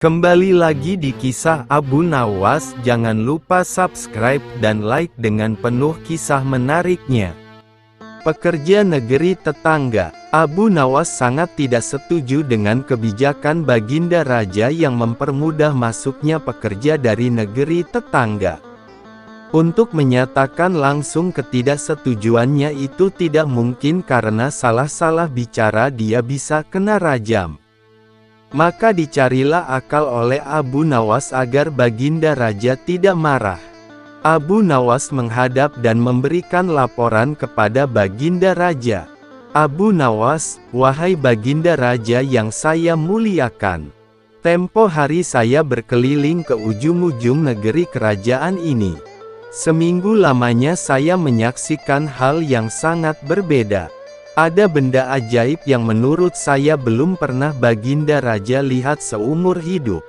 Kembali lagi di kisah Abu Nawas. Jangan lupa subscribe dan like dengan penuh kisah menariknya. Pekerja negeri tetangga. Abu Nawas sangat tidak setuju dengan kebijakan Baginda Raja yang mempermudah masuknya pekerja dari negeri tetangga. Untuk menyatakan langsung ketidaksetujuannya itu tidak mungkin karena salah-salah bicara dia bisa kena rajam. Maka dicarilah akal oleh Abu Nawas agar Baginda Raja tidak marah. Abu Nawas menghadap dan memberikan laporan kepada Baginda Raja. Abu Nawas, wahai Baginda Raja yang saya muliakan. Tempo hari saya berkeliling ke ujung-ujung negeri kerajaan ini. Seminggu lamanya saya menyaksikan hal yang sangat berbeda. Ada benda ajaib yang menurut saya belum pernah Baginda Raja lihat seumur hidup.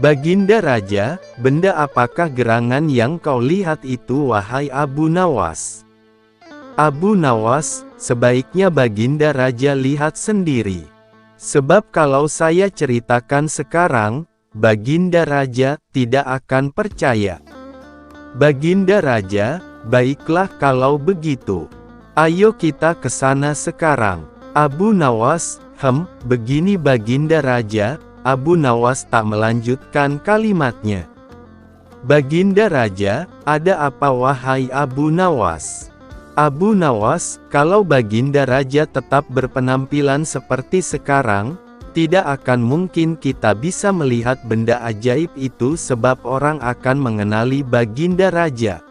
Baginda Raja, benda apakah gerangan yang kau lihat itu wahai Abu Nawas? Abu Nawas, sebaiknya Baginda Raja lihat sendiri. Sebab kalau saya ceritakan sekarang, Baginda Raja tidak akan percaya. Baginda Raja, baiklah kalau begitu. Ayo kita ke sana sekarang. Abu Nawas, begini Baginda Raja. Abu Nawas tak melanjutkan kalimatnya. Baginda Raja, ada apa wahai Abu Nawas? Abu Nawas, kalau Baginda Raja tetap berpenampilan seperti sekarang, tidak akan mungkin kita bisa melihat benda ajaib itu sebab orang akan mengenali Baginda Raja.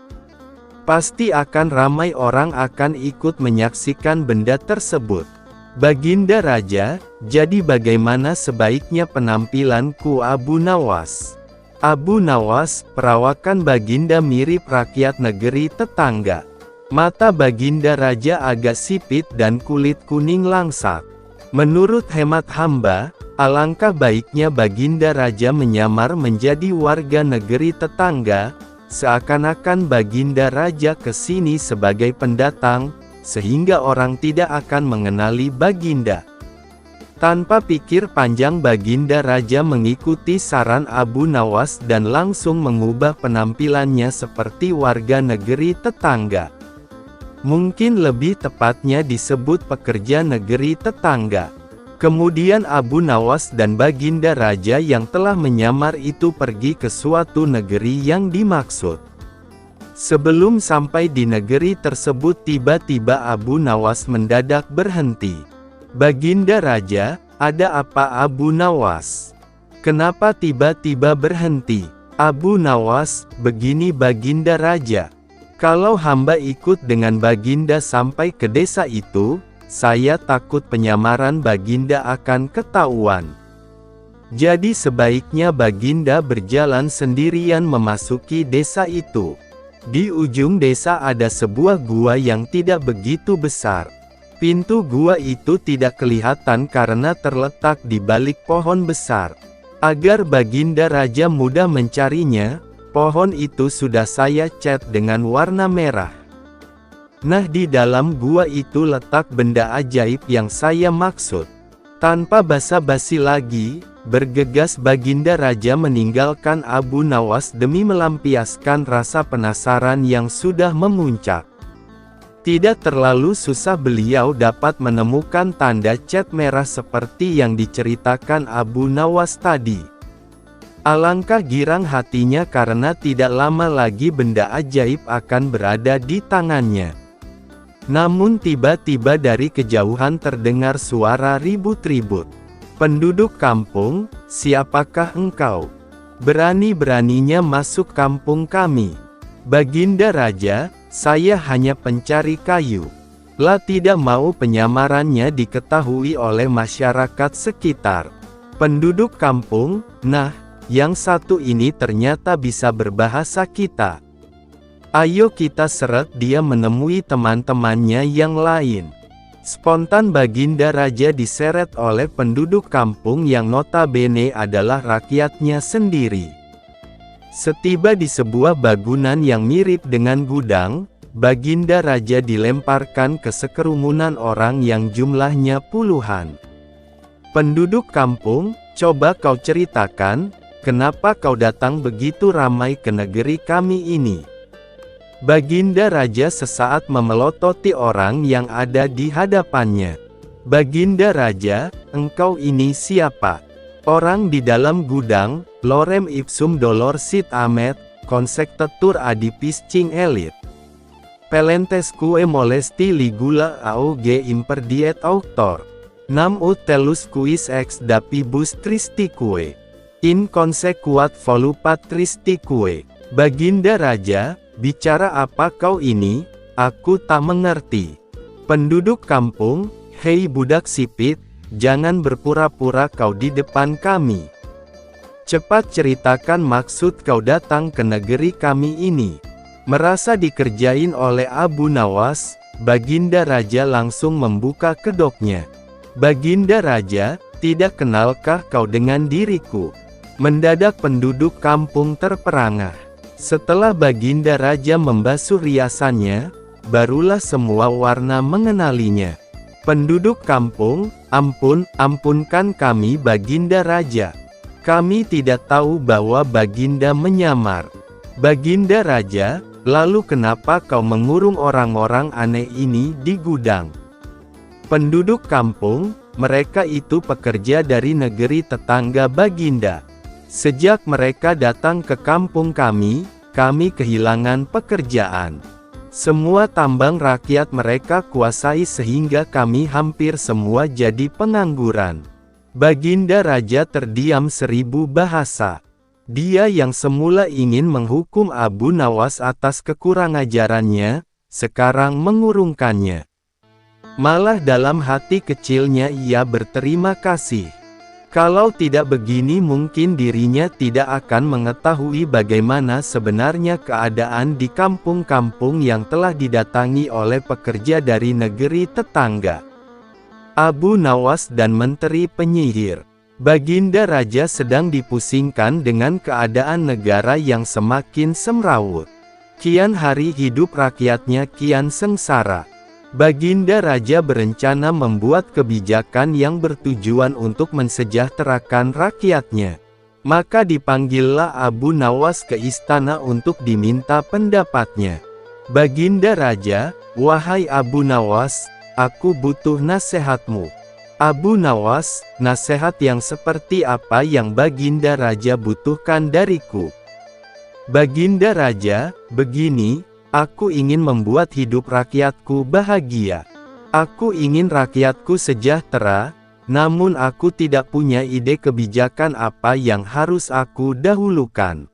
Pasti akan ramai orang akan ikut menyaksikan benda tersebut. Baginda Raja, jadi bagaimana sebaiknya penampilanku Abu Nawas? Abu Nawas, perawakan Baginda mirip rakyat negeri tetangga. Mata Baginda Raja agak sipit dan kulit kuning langsat. Menurut hemat hamba, alangkah baiknya Baginda Raja menyamar menjadi warga negeri tetangga, seakan-akan Baginda Raja ke sini sebagai pendatang, sehingga orang tidak akan mengenali Baginda. Tanpa pikir panjang Baginda Raja mengikuti saran Abu Nawas dan langsung mengubah penampilannya seperti warga negeri tetangga. Mungkin lebih tepatnya disebut pekerja negeri tetangga. Kemudian Abu Nawas dan Baginda Raja yang telah menyamar itu pergi ke suatu negeri yang dimaksud. Sebelum sampai di negeri tersebut tiba-tiba Abu Nawas mendadak berhenti. Baginda Raja, ada apa Abu Nawas? Kenapa tiba-tiba berhenti? Abu Nawas, begini Baginda Raja. Kalau hamba ikut dengan Baginda sampai ke desa itu, saya takut penyamaran Baginda akan ketahuan. Jadi sebaiknya Baginda berjalan sendirian memasuki desa itu. Di ujung desa ada sebuah gua yang tidak begitu besar. Pintu gua itu tidak kelihatan karena terletak di balik pohon besar. Agar Baginda Raja mudah mencarinya, pohon itu sudah saya cat dengan warna merah. Nah, di dalam gua itu letak benda ajaib yang saya maksud. Tanpa basa-basi lagi, bergegas Baginda Raja meninggalkan Abu Nawas demi melampiaskan rasa penasaran yang sudah memuncak. Tidak terlalu susah beliau dapat menemukan tanda cat merah seperti yang diceritakan Abu Nawas tadi. Alangkah girang hatinya karena tidak lama lagi benda ajaib akan berada di tangannya. Namun tiba-tiba dari kejauhan terdengar suara ribut-ribut. Penduduk kampung, siapakah engkau? Berani-beraninya masuk kampung kami. Baginda Raja, saya hanya pencari kayu. Lah tidak mau penyamarannya diketahui oleh masyarakat sekitar. Penduduk kampung, nah, yang satu ini ternyata bisa berbahasa kita. Ayo kita seret dia menemui teman-temannya yang lain. Spontan Baginda Raja diseret oleh penduduk kampung yang notabene adalah rakyatnya sendiri. Setiba di sebuah bangunan yang mirip dengan gudang, Baginda Raja dilemparkan ke sekerumunan orang yang jumlahnya puluhan. Penduduk kampung, Coba kau ceritakan, kenapa kau datang begitu ramai ke negeri kami ini?" Baginda Raja sesaat memelototi orang yang ada di hadapannya. "Baginda Raja, engkau ini siapa?" "Orang di dalam gudang, lorem ipsum dolor sit amet, consectetur adipis cing elit. Pelentesque molesti ligula auge imperdiet auctor. Nam ut telus quis ex dapibus tristique. In consequat volupat tristique." "Baginda Raja, bicara apa kau ini? Aku tak mengerti." "Penduduk kampung, hei budak sipit, jangan berpura-pura kau di depan kami. Cepat ceritakan maksud kau datang ke negeri kami ini." Merasa dikerjain oleh Abu Nawas, Baginda Raja langsung membuka kedoknya. "Baginda Raja, tidak kenalkah kau dengan diriku?" Mendadak penduduk kampung terperangah. Setelah Baginda Raja membasuh riasannya, barulah semua warna mengenalinya. Penduduk kampung, ampunkan kami Baginda Raja. Kami tidak tahu bahwa Baginda menyamar." "Baginda Raja, lalu kenapa kau mengurung orang-orang aneh ini di gudang?" Penduduk kampung, mereka itu pekerja dari negeri tetangga Baginda. Sejak mereka datang ke kampung kami kehilangan pekerjaan. Semua tambang rakyat mereka kuasai sehingga kami hampir semua jadi pengangguran." Baginda Raja terdiam 1000 bahasa. Dia yang semula ingin menghukum Abu Nawas atas kekurang-ajarannya, sekarang mengurungkannya. Malah dalam hati kecilnya ia berterima kasih. Kalau tidak begini mungkin dirinya tidak akan mengetahui bagaimana sebenarnya keadaan di kampung-kampung yang telah didatangi oleh pekerja dari negeri tetangga. Abu Nawas dan Menteri Penyihir. Baginda Raja sedang dipusingkan dengan keadaan negara yang semakin semrawut. Kian hari hidup rakyatnya kian sengsara. Baginda Raja berencana membuat kebijakan yang bertujuan untuk mensejahterakan rakyatnya. Maka dipanggillah Abu Nawas ke istana untuk diminta pendapatnya. "Baginda Raja, wahai Abu Nawas, aku butuh nasihatmu." "Abu Nawas, nasihat yang seperti apa yang Baginda Raja butuhkan dariku?" "Baginda Raja, begini, aku ingin membuat hidup rakyatku bahagia. Aku ingin rakyatku sejahtera, namun aku tidak punya ide kebijakan apa yang harus aku dahulukan.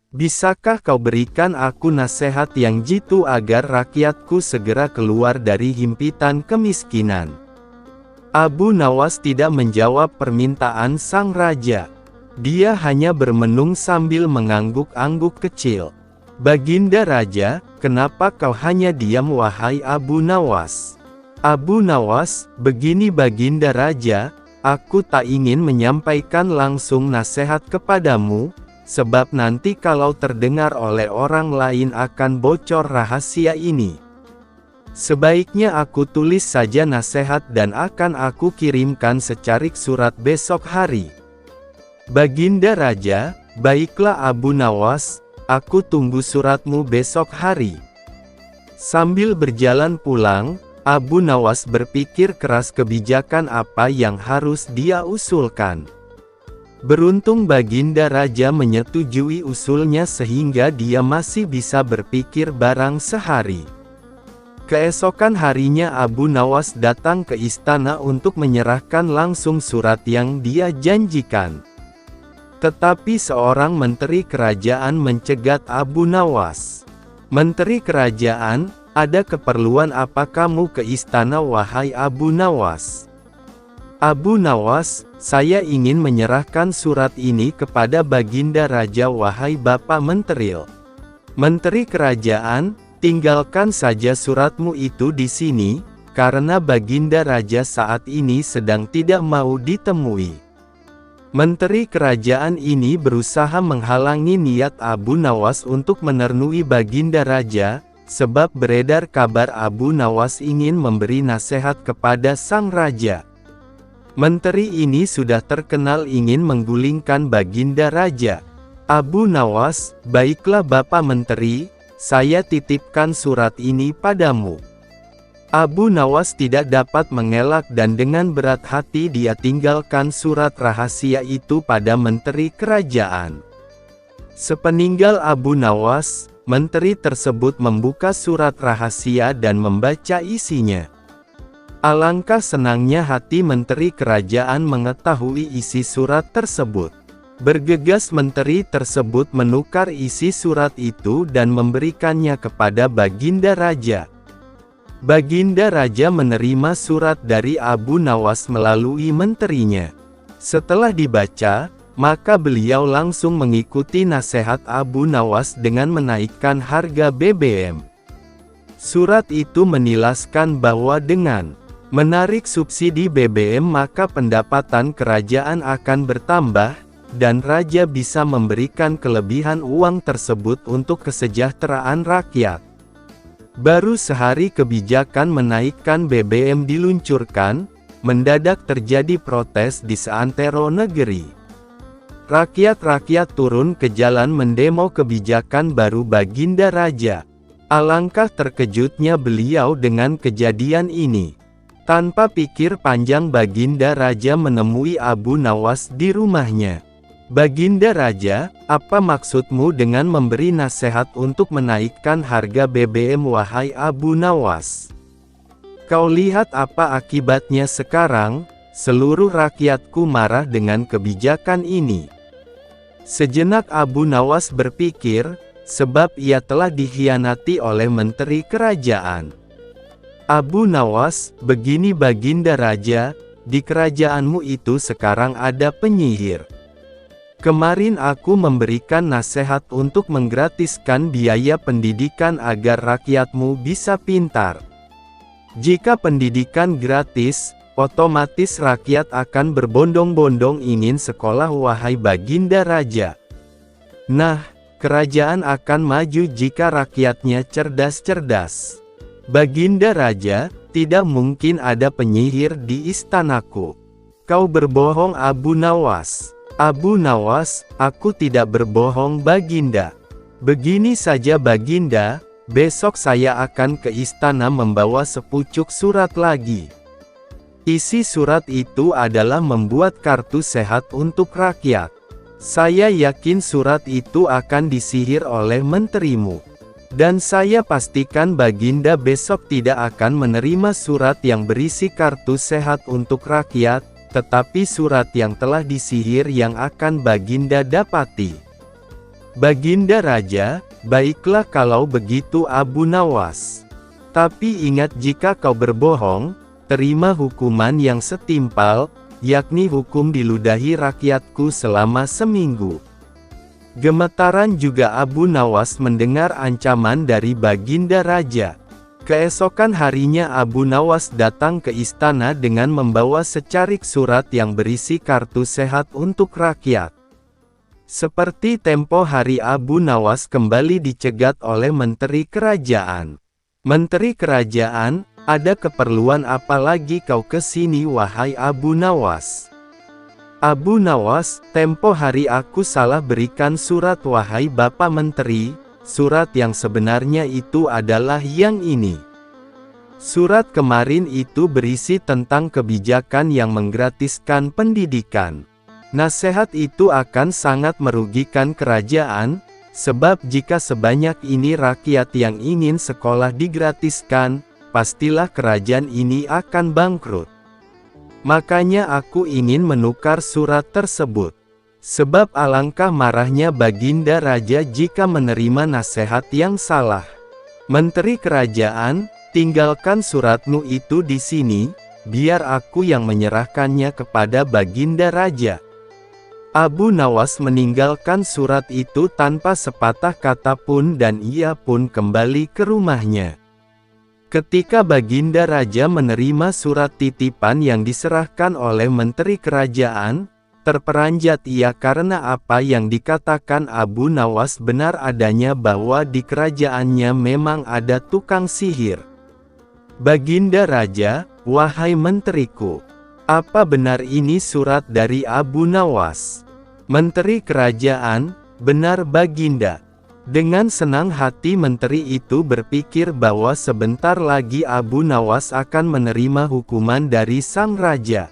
Bisakah kau berikan aku nasihat yang jitu agar rakyatku segera keluar dari himpitan kemiskinan?" Abu Nawas tidak menjawab permintaan sang raja. Dia hanya bermenung sambil mengangguk-angguk kecil. "Baginda Raja, kenapa kau hanya diam wahai Abu Nawas?" "Abu Nawas, begini Baginda Raja, aku tak ingin menyampaikan langsung nasihat kepadamu, sebab nanti kalau terdengar oleh orang lain akan bocor rahasia ini. Sebaiknya aku tulis saja nasihat dan akan aku kirimkan secarik surat besok hari." "Baginda Raja, baiklah Abu Nawas, aku tunggu suratmu besok hari." Sambil berjalan pulang, Abu Nawas berpikir keras kebijakan apa yang harus dia usulkan. Beruntung Baginda Raja menyetujui usulnya sehingga dia masih bisa berpikir barang sehari. Keesokan harinya Abu Nawas datang ke istana untuk menyerahkan langsung surat yang dia janjikan. Tetapi seorang menteri kerajaan mencegat Abu Nawas. "Menteri kerajaan, ada keperluan apa kamu ke istana wahai Abu Nawas?" "Abu Nawas, saya ingin menyerahkan surat ini kepada Baginda Raja wahai Bapak Menteri." "Menteri kerajaan, tinggalkan saja suratmu itu di sini, karena Baginda Raja saat ini sedang tidak mau ditemui." Menteri kerajaan ini berusaha menghalangi niat Abu Nawas untuk menemui Baginda Raja, sebab beredar kabar Abu Nawas ingin memberi nasihat kepada sang raja. Menteri ini sudah terkenal ingin menggulingkan Baginda Raja. Abu Nawas, "Baiklah Bapak Menteri, saya titipkan surat ini padamu." Abu Nawas tidak dapat mengelak dan dengan berat hati dia tinggalkan surat rahasia itu pada menteri kerajaan. Sepeninggal Abu Nawas, menteri tersebut membuka surat rahasia dan membaca isinya. Alangkah senangnya hati menteri kerajaan mengetahui isi surat tersebut. Bergegas menteri tersebut menukar isi surat itu dan memberikannya kepada Baginda Raja. Baginda Raja menerima surat dari Abu Nawas melalui menterinya. Setelah dibaca, maka beliau langsung mengikuti nasihat Abu Nawas dengan menaikkan harga BBM. Surat itu menilaskan bahwa dengan menarik subsidi BBM maka pendapatan kerajaan akan bertambah, dan raja bisa memberikan kelebihan uang tersebut untuk kesejahteraan rakyat. Baru sehari kebijakan menaikkan BBM diluncurkan, mendadak terjadi protes di seantero negeri. Rakyat-rakyat turun ke jalan mendemo kebijakan baru Baginda Raja. Alangkah terkejutnya beliau dengan kejadian ini. Tanpa pikir panjang Baginda Raja menemui Abu Nawas di rumahnya. "Baginda Raja, apa maksudmu dengan memberi nasihat untuk menaikkan harga BBM wahai Abu Nawas? Kau lihat apa akibatnya sekarang, seluruh rakyatku marah dengan kebijakan ini." Sejenak Abu Nawas berpikir, sebab ia telah dikhianati oleh menteri kerajaan. "Abu Nawas, begini Baginda Raja, di kerajaanmu itu sekarang ada penyihir. Kemarin aku memberikan nasihat untuk menggratiskan biaya pendidikan agar rakyatmu bisa pintar. Jika pendidikan gratis, otomatis rakyat akan berbondong-bondong ingin sekolah wahai Baginda Raja. Nah, kerajaan akan maju jika rakyatnya cerdas-cerdas. Baginda Raja, tidak mungkin ada penyihir di istanaku. Kau berbohong Abu Nawas." "Abu Nawas, aku tidak berbohong Baginda. Begini saja Baginda, besok saya akan ke istana membawa sepucuk surat lagi. Isi surat itu adalah membuat kartu sehat untuk rakyat. Saya yakin surat itu akan disihir oleh menterimu. Dan saya pastikan Baginda besok tidak akan menerima surat yang berisi kartu sehat untuk rakyat, tetapi surat yang telah disihir yang akan Baginda dapati." Baginda Raja, "Baiklah kalau begitu Abu Nawas. Tapi ingat jika kau berbohong, terima hukuman yang setimpal, yakni hukum diludahi rakyatku selama seminggu." Gemetaran juga Abu Nawas mendengar ancaman dari Baginda Raja. Keesokan harinya Abu Nawas datang ke istana dengan membawa secarik surat yang berisi kartu sehat untuk rakyat. Seperti tempo hari Abu Nawas kembali dicegat oleh menteri kerajaan. "Menteri kerajaan, ada keperluan apa lagi kau ke sini wahai Abu Nawas?" "Abu Nawas, tempo hari aku salah berikan surat wahai Bapak Menteri. Surat yang sebenarnya itu adalah yang ini. Surat kemarin itu berisi tentang kebijakan yang menggratiskan pendidikan. Nasihat itu akan sangat merugikan kerajaan, sebab jika sebanyak ini rakyat yang ingin sekolah digratiskan, pastilah kerajaan ini akan bangkrut. Makanya aku ingin menukar surat tersebut. Sebab alangkah marahnya Baginda Raja jika menerima nasihat yang salah. Menteri kerajaan, tinggalkan suratmu itu di sini, biar aku yang menyerahkannya kepada Baginda Raja." Abu Nawas meninggalkan surat itu tanpa sepatah kata pun dan ia pun kembali ke rumahnya. Ketika Baginda Raja menerima surat titipan yang diserahkan oleh menteri kerajaan, terperanjat ia karena apa yang dikatakan Abu Nawas benar adanya bahwa di kerajaannya memang ada tukang sihir. "Baginda Raja, wahai menteriku, Apa benar ini surat dari Abu Nawas? Menteri kerajaan, benar Baginda. Dengan senang hati menteri itu berpikir bahwa sebentar lagi Abu Nawas akan menerima hukuman dari sang raja.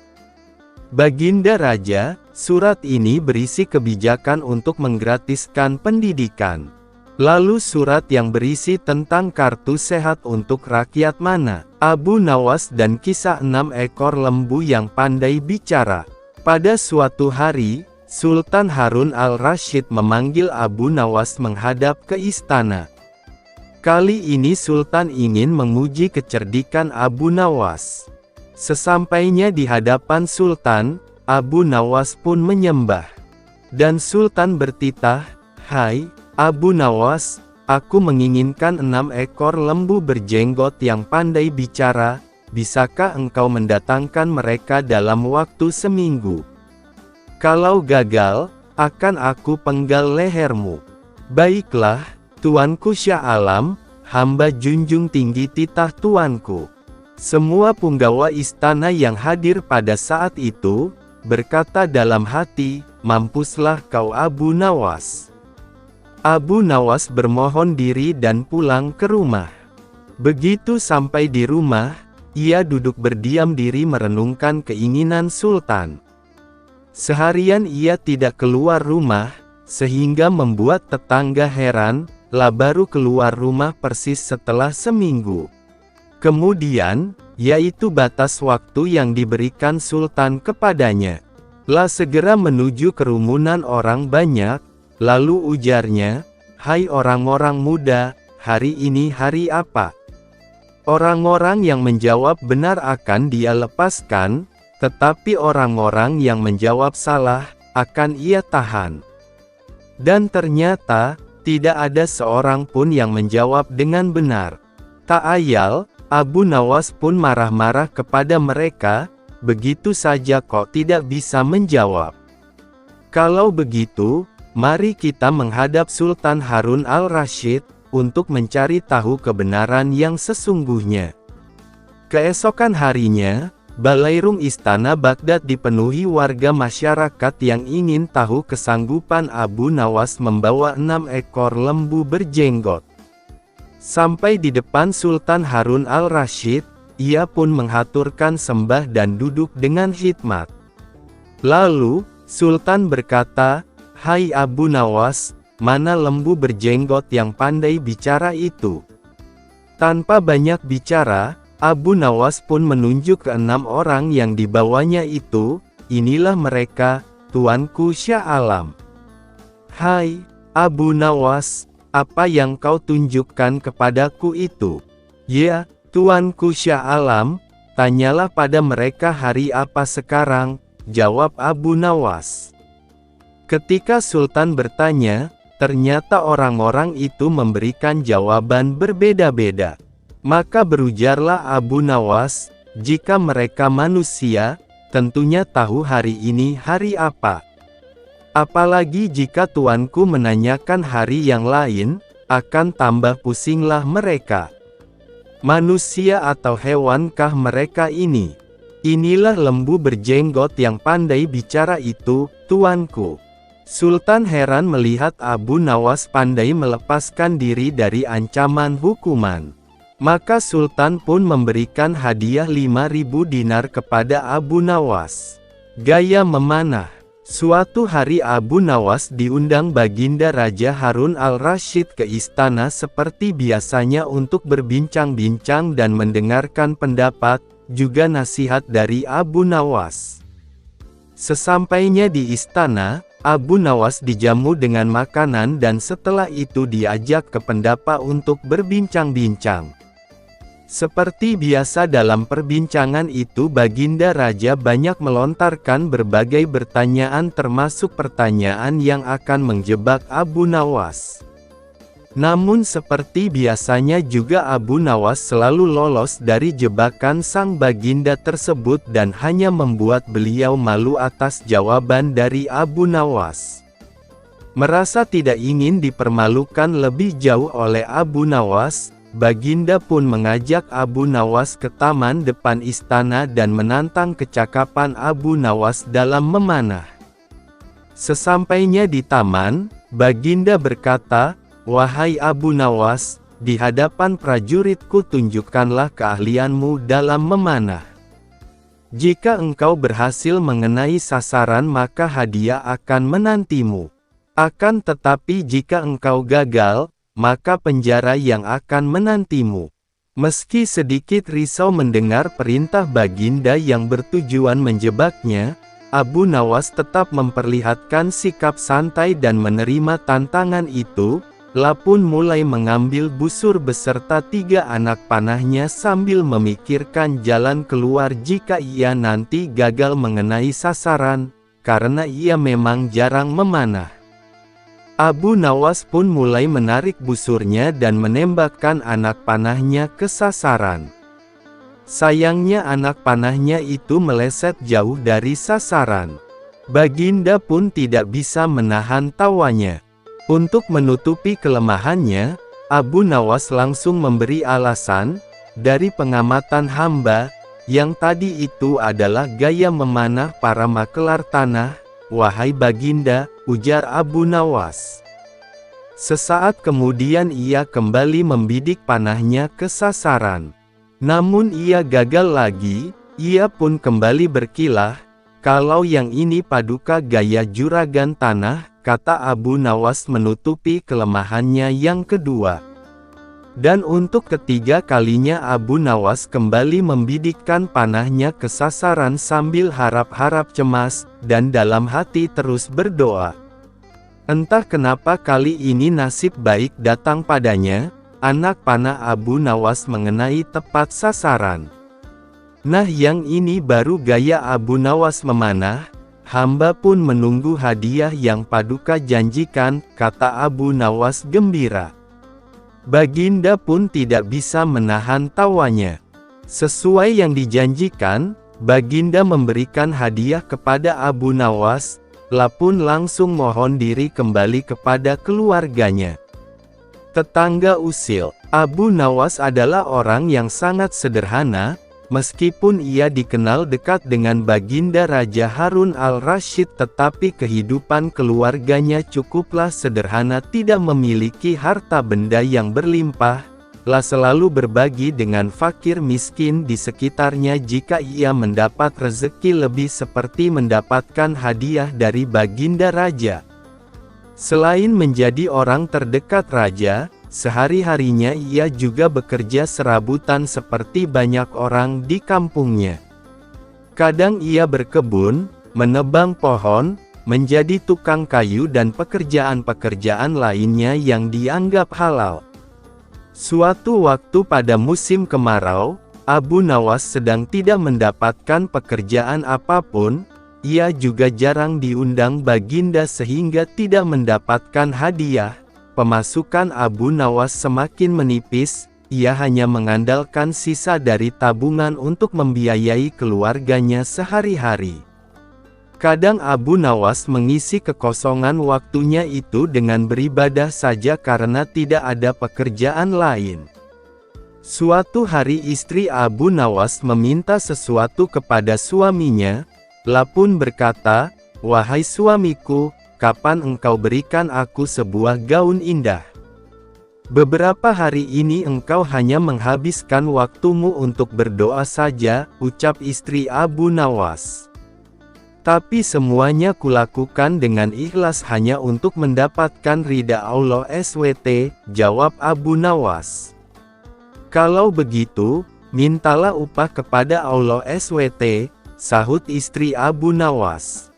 Baginda Raja, surat ini berisi kebijakan untuk menggratiskan pendidikan. Lalu surat yang berisi tentang kartu sehat untuk rakyat mana? Abu Nawas dan kisah 6 ekor lembu yang pandai bicara. Pada suatu hari, Sultan Harun al-Rasyid memanggil Abu Nawas menghadap ke istana. Kali ini Sultan ingin menguji kecerdikan Abu Nawas. Sesampainya di hadapan Sultan, Abu Nawas pun menyembah. Dan Sultan bertitah, "Hai, Abu Nawas, aku menginginkan 6 ekor lembu berjenggot yang pandai bicara, bisakah engkau mendatangkan mereka dalam waktu seminggu? Kalau gagal, akan aku penggal lehermu." "Baiklah, Tuanku Syah Alam," hamba junjung tinggi titah tuanku. Semua punggawa istana yang hadir pada saat itu, berkata dalam hati, "Mampuslah kau Abu Nawas." Abu Nawas bermohon diri dan pulang ke rumah. Begitu sampai di rumah, ia duduk berdiam diri merenungkan keinginan Sultan. Seharian ia tidak keluar rumah, sehingga membuat tetangga heran, lah baru keluar rumah persis setelah seminggu. Kemudian, yaitu batas waktu yang diberikan Sultan kepadanya. Lah segera menuju kerumunan orang banyak, lalu ujarnya, "Hai orang-orang muda, hari ini hari apa?" Orang-orang yang menjawab benar akan dia lepaskan, tetapi orang-orang yang menjawab salah, akan ia tahan. Dan ternyata, tidak ada seorang pun yang menjawab dengan benar. Tak ayal, Abu Nawas pun marah-marah kepada mereka, "Begitu saja kok tidak bisa menjawab? Kalau begitu, mari kita menghadap Sultan Harun al-Rasyid, untuk mencari tahu kebenaran yang sesungguhnya." Keesokan harinya, balairung istana Baghdad dipenuhi warga masyarakat yang ingin tahu kesanggupan Abu Nawas membawa 6 ekor lembu berjenggot. Sampai di depan Sultan Harun al-Rasyid, ia pun menghaturkan sembah dan duduk dengan khidmat. Lalu, Sultan berkata, "Hai Abu Nawas, mana lembu berjenggot yang pandai bicara itu?" Tanpa banyak bicara, Abu Nawas pun menunjuk ke 6 orang yang dibawanya itu, "Inilah mereka, Tuanku Syah Alam." "Hai, Abu Nawas, apa yang kau tunjukkan kepadaku itu?" "Ya, Tuanku Syah Alam, tanyalah pada mereka hari apa sekarang," jawab Abu Nawas. Ketika Sultan bertanya, ternyata orang-orang itu memberikan jawaban berbeda-beda. Maka berujarlah Abu Nawas, "Jika mereka manusia, tentunya tahu hari ini hari apa. Apalagi jika tuanku menanyakan hari yang lain, akan tambah pusinglah mereka. Manusia atau hewankah mereka ini? Inilah lembu berjenggot yang pandai bicara itu, tuanku." Sultan heran melihat Abu Nawas pandai melepaskan diri dari ancaman hukuman. Maka Sultan pun memberikan hadiah 5.000 dinar kepada Abu Nawas. Gaya memanah. Suatu hari Abu Nawas diundang Baginda Raja Harun al-Rasyid ke istana seperti biasanya untuk berbincang-bincang dan mendengarkan pendapat, juga nasihat dari Abu Nawas. Sesampainya di istana, Abu Nawas dijamu dengan makanan dan setelah itu diajak ke pendapa untuk berbincang-bincang. Seperti biasa dalam perbincangan itu Baginda Raja banyak melontarkan berbagai pertanyaan termasuk pertanyaan yang akan menjebak Abu Nawas. Namun seperti biasanya juga Abu Nawas selalu lolos dari jebakan sang Baginda tersebut dan hanya membuat beliau malu atas jawaban dari Abu Nawas. Merasa tidak ingin dipermalukan lebih jauh oleh Abu Nawas, Baginda pun mengajak Abu Nawas ke taman depan istana dan menantang kecakapan Abu Nawas dalam memanah. Sesampainya di taman, Baginda berkata, "Wahai Abu Nawas, di hadapan prajuritku tunjukkanlah keahlianmu dalam memanah. Jika engkau berhasil mengenai sasaran maka hadiah akan menantimu. Akan tetapi jika engkau gagal, maka penjara yang akan menantimu." Meski sedikit risau mendengar perintah Baginda yang bertujuan menjebaknya, Abu Nawas tetap memperlihatkan sikap santai dan menerima tantangan itu, pun mulai mengambil busur beserta 3 anak panahnya sambil memikirkan jalan keluar jika ia nanti gagal mengenai sasaran, karena ia memang jarang memanah. Abu Nawas pun mulai menarik busurnya dan menembakkan anak panahnya ke sasaran. Sayangnya anak panahnya itu meleset jauh dari sasaran. Baginda pun tidak bisa menahan tawanya. Untuk menutupi kelemahannya, Abu Nawas langsung memberi alasan, "Dari pengamatan hamba, yang tadi itu adalah gaya memanah para makelar tanah, wahai Baginda," ujar Abu Nawas. Sesaat kemudian ia kembali membidik panahnya ke sasaran. Namun ia gagal lagi, ia pun kembali berkilah, "Kalau yang ini paduka gaya juragan tanah," kata Abu Nawas menutupi kelemahannya yang kedua. Dan untuk ketiga kalinya Abu Nawas kembali membidikkan panahnya ke sasaran sambil harap-harap cemas, dan dalam hati terus berdoa. Entah kenapa kali ini nasib baik datang padanya. Anak panah Abu Nawas mengenai tepat sasaran. "Nah, yang ini baru gaya Abu Nawas memanah. Hamba pun menunggu hadiah yang paduka janjikan," kata Abu Nawas gembira. Baginda pun tidak bisa menahan tawanya. Sesuai yang dijanjikan, Baginda memberikan hadiah kepada Abu Nawas, pun langsung mohon diri kembali kepada keluarganya. Tetangga usil, Abu Nawas adalah orang yang sangat sederhana, meskipun ia dikenal dekat dengan Baginda Raja Harun al-Rasyid, tetapi kehidupan keluarganya cukuplah sederhana, tidak memiliki harta benda yang berlimpah, selalu berbagi dengan fakir miskin di sekitarnya. Jika ia mendapat rezeki lebih seperti mendapatkan hadiah dari Baginda Raja. Selain menjadi orang terdekat raja, sehari-harinya ia juga bekerja serabutan seperti banyak orang di kampungnya. Kadang ia berkebun, menebang pohon, menjadi tukang kayu dan pekerjaan-pekerjaan lainnya yang dianggap halal. Suatu waktu pada musim kemarau, Abu Nawas sedang tidak mendapatkan pekerjaan apapun. Ia juga jarang diundang Baginda sehingga tidak mendapatkan hadiah. Pemasukan Abu Nawas semakin menipis, ia hanya mengandalkan sisa dari tabungan untuk membiayai keluarganya sehari-hari. Kadang Abu Nawas mengisi kekosongan waktunya itu dengan beribadah saja karena tidak ada pekerjaan lain. Suatu hari istri Abu Nawas meminta sesuatu kepada suaminya, pun berkata, "Wahai suamiku, kapan engkau berikan aku sebuah gaun indah? Beberapa hari ini engkau hanya menghabiskan waktumu untuk berdoa saja," ucap istri Abu Nawas. "Tapi semuanya kulakukan dengan ikhlas hanya untuk mendapatkan ridha Allah SWT," jawab Abu Nawas. "Kalau begitu, mintalah upah kepada Allah SWT," sahut istri Abu Nawas.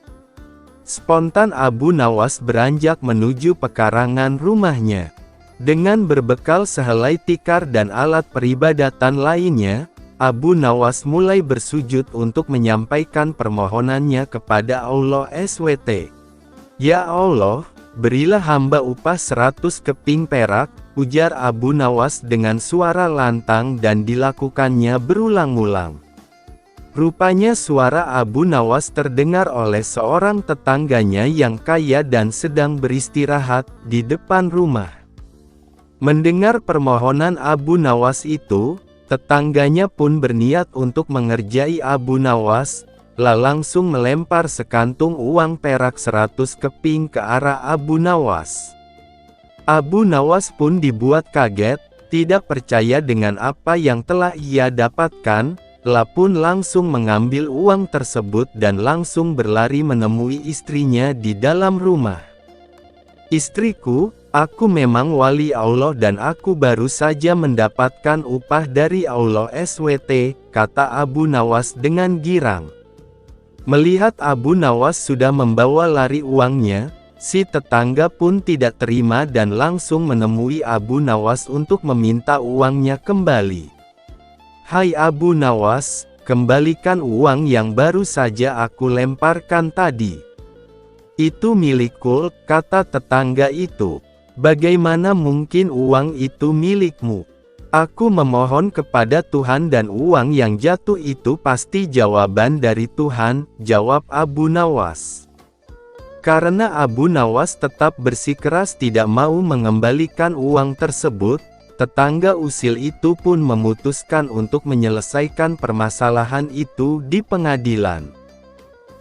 Spontan Abu Nawas beranjak menuju pekarangan rumahnya. Dengan berbekal sehelai tikar dan alat peribadatan lainnya, Abu Nawas mulai bersujud untuk menyampaikan permohonannya kepada Allah SWT. "Ya Allah, berilah hamba upah 100 keping perak," ujar Abu Nawas dengan suara lantang dan dilakukannya berulang-ulang. Rupanya suara Abu Nawas terdengar oleh seorang tetangganya yang kaya dan sedang beristirahat di depan rumah. Mendengar permohonan Abu Nawas itu, tetangganya pun berniat untuk mengerjai Abu Nawas, langsung melempar sekantung uang perak 100 keping ke arah Abu Nawas. Abu Nawas pun dibuat kaget, tidak percaya dengan apa yang telah ia dapatkan, pun langsung mengambil uang tersebut dan langsung berlari menemui istrinya di dalam rumah. "Istriku, aku memang wali Allah dan aku baru saja mendapatkan upah dari Allah SWT," kata Abu Nawas dengan girang. Melihat Abu Nawas sudah membawa lari uangnya, si tetangga pun tidak terima dan langsung menemui Abu Nawas untuk meminta uangnya kembali. "Hai Abu Nawas, kembalikan uang yang baru saja aku lemparkan tadi." "Itu milikku," kata tetangga itu. "Bagaimana mungkin uang itu milikmu? Aku memohon kepada Tuhan dan uang yang jatuh itu pasti jawaban dari Tuhan," jawab Abu Nawas. Karena Abu Nawas tetap bersikeras tidak mau mengembalikan uang tersebut, tetangga usil itu pun memutuskan untuk menyelesaikan permasalahan itu di pengadilan.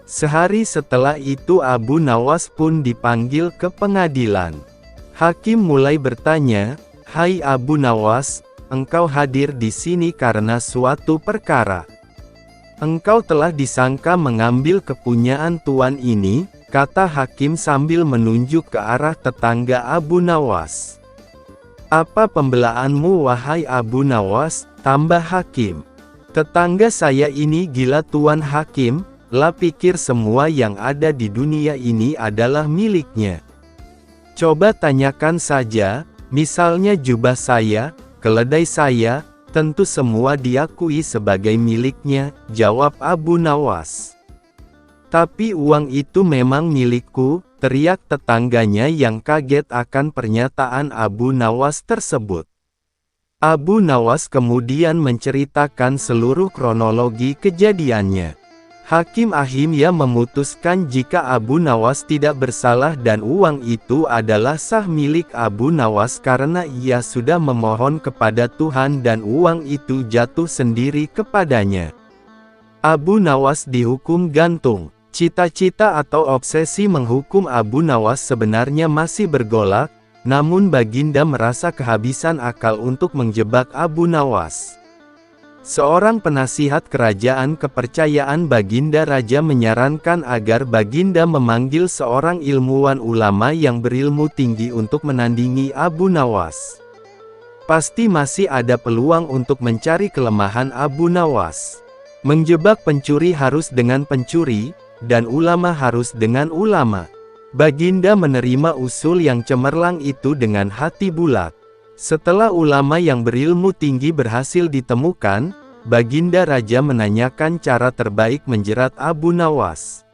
Sehari setelah itu Abu Nawas pun dipanggil ke pengadilan. Hakim mulai bertanya, "Hai Abu Nawas, engkau hadir di sini karena suatu perkara. Engkau telah disangka mengambil kepunyaan tuan ini," kata hakim sambil menunjuk ke arah tetangga Abu Nawas. "Apa pembelaanmu wahai Abu Nawas?" tambah hakim. "Tetangga saya ini gila tuan hakim, pikir semua yang ada di dunia ini adalah miliknya. Coba tanyakan saja, misalnya jubah saya, keledai saya, tentu semua diakui sebagai miliknya," jawab Abu Nawas. "Tapi uang itu memang milikku," teriak tetangganya yang kaget akan pernyataan Abu Nawas tersebut. Abu Nawas kemudian menceritakan seluruh kronologi kejadiannya. Hakim akhirnya memutuskan jika Abu Nawas tidak bersalah dan uang itu adalah sah milik Abu Nawas karena ia sudah memohon kepada Tuhan dan uang itu jatuh sendiri kepadanya. Abu Nawas dihukum gantung. Cita-cita atau obsesi menghukum Abu Nawas sebenarnya masih bergolak, namun Baginda merasa kehabisan akal untuk menjebak Abu Nawas. Seorang penasihat kerajaan kepercayaan Baginda Raja menyarankan agar Baginda memanggil seorang ilmuwan ulama yang berilmu tinggi untuk menandingi Abu Nawas. Pasti masih ada peluang untuk mencari kelemahan Abu Nawas. Menjebak pencuri harus dengan pencuri, dan ulama harus dengan ulama. Baginda menerima usul yang cemerlang itu dengan hati bulat. Setelah ulama yang berilmu tinggi berhasil ditemukan, Baginda Raja menanyakan cara terbaik menjerat Abu Nawas.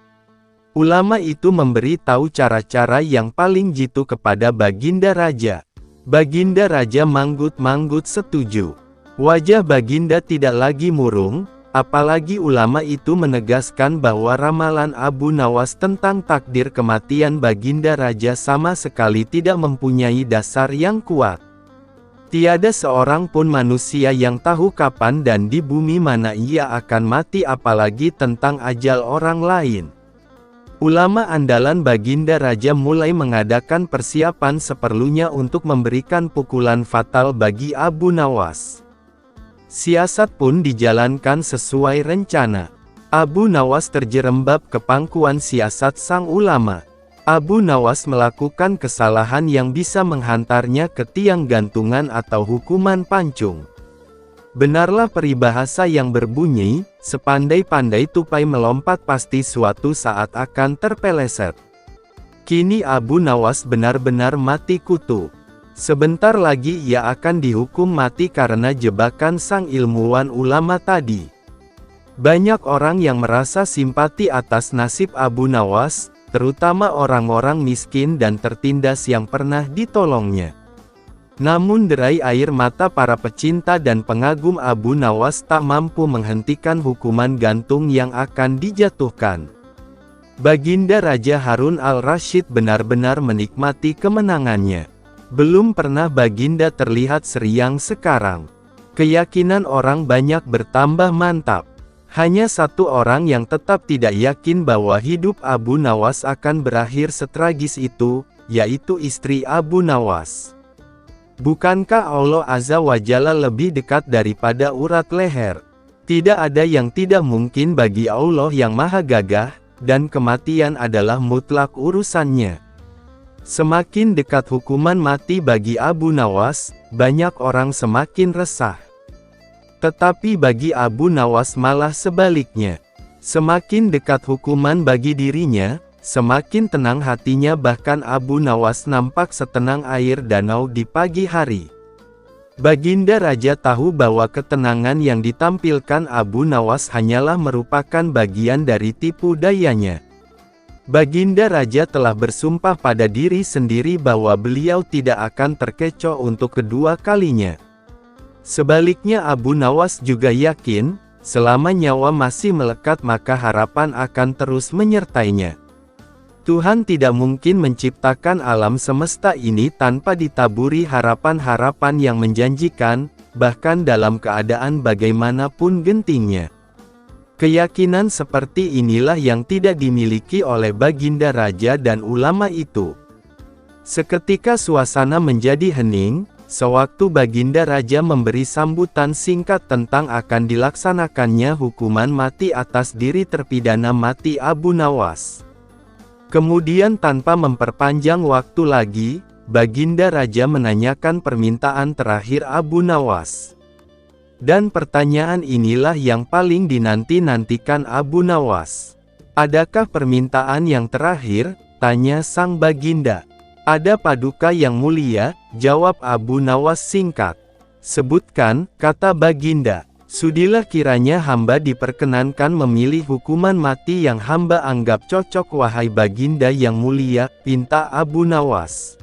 Ulama itu memberi tahu cara-cara yang paling jitu kepada Baginda Raja. Baginda Raja manggut-manggut setuju. Wajah Baginda tidak lagi murung, apalagi ulama itu menegaskan bahwa ramalan Abu Nawas tentang takdir kematian Baginda Raja sama sekali tidak mempunyai dasar yang kuat. Tiada seorang pun manusia yang tahu kapan dan di bumi mana ia akan mati apalagi tentang ajal orang lain. Ulama andalan Baginda Raja mulai mengadakan persiapan seperlunya untuk memberikan pukulan fatal bagi Abu Nawas. Siasat pun dijalankan sesuai rencana. Abu Nawas terjerembab ke pangkuan siasat sang ulama. Abu Nawas melakukan kesalahan yang bisa menghantarnya ke tiang gantungan atau hukuman pancung. Benarlah peribahasa yang berbunyi, sepandai-pandai tupai melompat pasti suatu saat akan terpeleset. Kini Abu Nawas benar-benar mati kutu. Sebentar lagi ia akan dihukum mati karena jebakan sang ilmuwan ulama tadi. Banyak orang yang merasa simpati atas nasib Abu Nawas, terutama orang-orang miskin dan tertindas yang pernah ditolongnya. Namun derai air mata para pecinta dan pengagum Abu Nawas tak mampu menghentikan hukuman gantung yang akan dijatuhkan. Baginda Raja Harun al-Rasyid benar-benar menikmati kemenangannya. Belum pernah Baginda terlihat seriang sekarang. Keyakinan orang banyak bertambah mantap. Hanya satu orang yang tetap tidak yakin bahwa hidup Abu Nawas akan berakhir setragis itu, yaitu istri Abu Nawas. Bukankah Allah Azza wa Jalla lebih dekat daripada urat leher? Tidak ada yang tidak mungkin bagi Allah yang maha gagah, dan kematian adalah mutlak urusannya. Semakin dekat hukuman mati bagi Abu Nawas, banyak orang semakin resah. Tetapi bagi Abu Nawas malah sebaliknya. Semakin dekat hukuman bagi dirinya, semakin tenang hatinya, bahkan Abu Nawas nampak setenang air danau di pagi hari. Baginda Raja tahu bahwa ketenangan yang ditampilkan Abu Nawas hanyalah merupakan bagian dari tipu dayanya. Baginda Raja telah bersumpah pada diri sendiri bahwa beliau tidak akan terkecoh untuk kedua kalinya. Sebaliknya Abu Nawas juga yakin, selama nyawa masih melekat maka harapan akan terus menyertainya. Tuhan tidak mungkin menciptakan alam semesta ini tanpa ditaburi harapan-harapan yang menjanjikan, bahkan dalam keadaan bagaimanapun gentingnya. Keyakinan seperti inilah yang tidak dimiliki oleh Baginda Raja dan ulama itu. Seketika suasana menjadi hening, sewaktu Baginda Raja memberi sambutan singkat tentang akan dilaksanakannya hukuman mati atas diri terpidana mati Abu Nawas. Kemudian tanpa memperpanjang waktu lagi, Baginda Raja menanyakan permintaan terakhir Abu Nawas. Dan pertanyaan inilah yang paling dinanti-nantikan Abu Nawas. "Adakah permintaan yang terakhir?" tanya sang Baginda. "Ada Paduka yang mulia," jawab Abu Nawas singkat. "Sebutkan," kata Baginda. "Sudilah kiranya hamba diperkenankan memilih hukuman mati yang hamba anggap cocok wahai Baginda yang mulia," pinta Abu Nawas.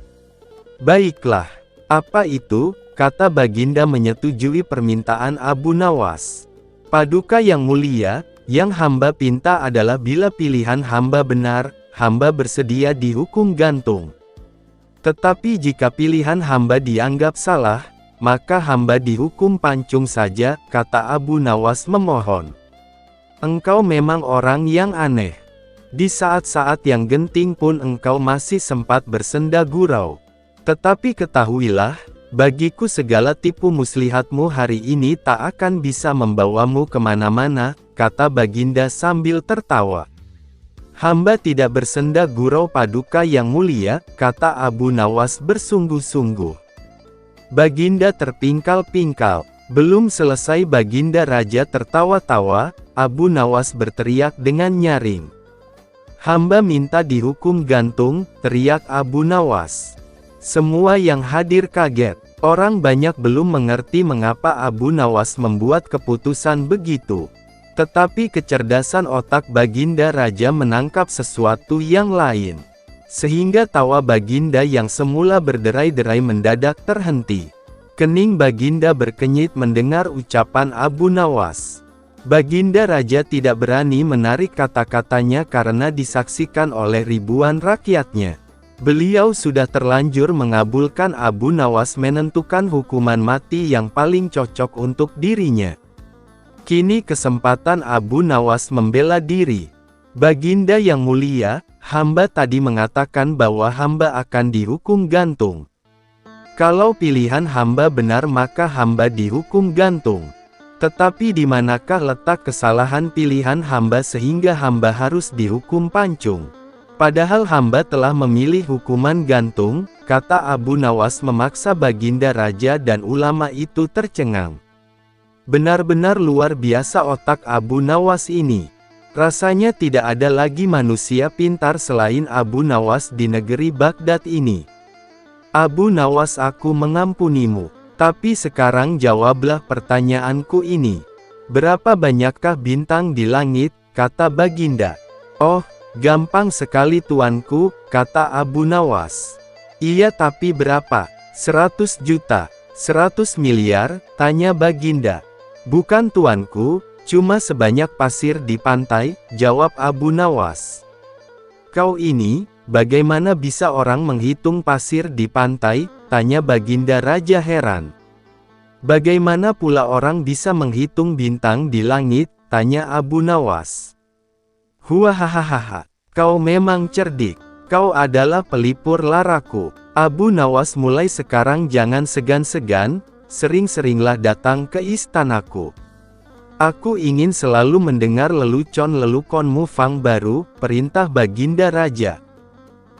"Baiklah. Apa itu?" kata Baginda menyetujui permintaan Abu Nawas. "Paduka yang mulia, yang hamba pinta adalah bila pilihan hamba benar, hamba bersedia dihukum gantung. Tetapi jika pilihan hamba dianggap salah, maka hamba dihukum pancung saja," kata Abu Nawas memohon. "Engkau memang orang yang aneh. Di saat-saat yang genting pun engkau masih sempat bersenda gurau. Tetapi ketahuilah, bagiku segala tipu muslihatmu hari ini tak akan bisa membawamu kemana-mana," kata Baginda sambil tertawa. "Hamba tidak bersenda gurau Paduka yang mulia," kata Abu Nawas bersungguh-sungguh. Baginda terpingkal-pingkal. Belum selesai Baginda Raja tertawa-tawa, Abu Nawas berteriak dengan nyaring. "Hamba minta dihukum gantung," teriak Abu Nawas. Semua yang hadir kaget. Orang banyak belum mengerti mengapa Abu Nawas membuat keputusan begitu. Tetapi kecerdasan otak Baginda Raja menangkap sesuatu yang lain. Sehingga tawa Baginda yang semula berderai-derai mendadak terhenti. Kening Baginda berkenyit mendengar ucapan Abu Nawas. Baginda Raja tidak berani menarik kata-katanya karena disaksikan oleh ribuan rakyatnya. Beliau sudah terlanjur mengabulkan Abu Nawas menentukan hukuman mati yang paling cocok untuk dirinya. Kini kesempatan Abu Nawas membela diri. "Baginda yang mulia, hamba tadi mengatakan bahwa hamba akan dihukum gantung. Kalau pilihan hamba benar maka hamba dihukum gantung. Tetapi di manakah letak kesalahan pilihan hamba sehingga hamba harus dihukum pancung? Padahal hamba telah memilih hukuman gantung," kata Abu Nawas memaksa Baginda Raja dan ulama itu tercengang. Benar-benar luar biasa otak Abu Nawas ini. Rasanya tidak ada lagi manusia pintar selain Abu Nawas di negeri Baghdad ini. "Abu Nawas, aku mengampunimu. Tapi sekarang jawablah pertanyaanku ini. Berapa banyakkah bintang di langit?" kata Baginda. "Oh, gampang sekali tuanku," kata Abu Nawas. "Iya, tapi berapa? 100 juta? 100 miliar? tanya Baginda. "Bukan tuanku, cuma sebanyak pasir di pantai," jawab Abu Nawas. "Kau ini, bagaimana bisa orang menghitung pasir di pantai?" tanya Baginda Raja heran. Bagaimana pula orang bisa menghitung bintang di langit, tanya Abu Nawas. Huahahaha, kau memang cerdik, kau adalah pelipur laraku. Abu Nawas mulai sekarang jangan segan-segan, sering-seringlah datang ke istanaku. Aku ingin selalu mendengar lelucon-leluconmu Fang baru, perintah Baginda Raja.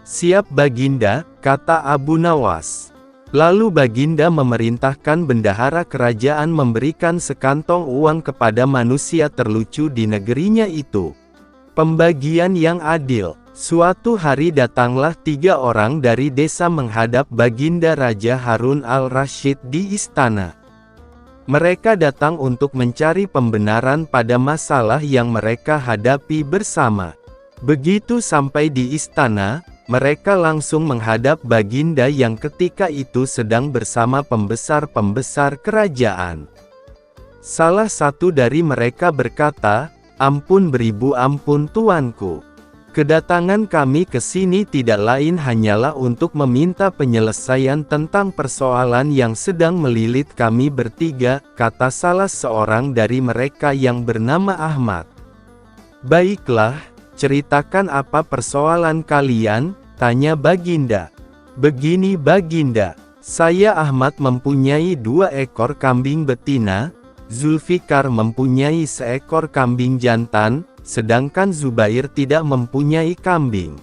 Siap Baginda, kata Abu Nawas. Lalu Baginda memerintahkan bendahara kerajaan memberikan sekantong uang kepada manusia terlucu di negerinya itu. Pembagian yang adil. Suatu hari datanglah 3 orang dari desa menghadap Baginda Raja Harun al-Rasyid di istana. Mereka datang untuk mencari pembenaran pada masalah yang mereka hadapi bersama. Begitu sampai di istana, mereka langsung menghadap Baginda yang ketika itu sedang bersama pembesar-pembesar kerajaan. Salah satu dari mereka berkata, "Ampun beribu ampun tuanku. Kedatangan kami ke sini tidak lain hanyalah untuk meminta penyelesaian tentang persoalan yang sedang melilit kami bertiga," kata salah seorang dari mereka yang bernama Ahmad. "Baiklah, ceritakan apa persoalan kalian?" tanya Baginda. "Begini Baginda, saya Ahmad mempunyai 2 ekor kambing betina, Zulfikar mempunyai seekor kambing jantan, sedangkan Zubair tidak mempunyai kambing.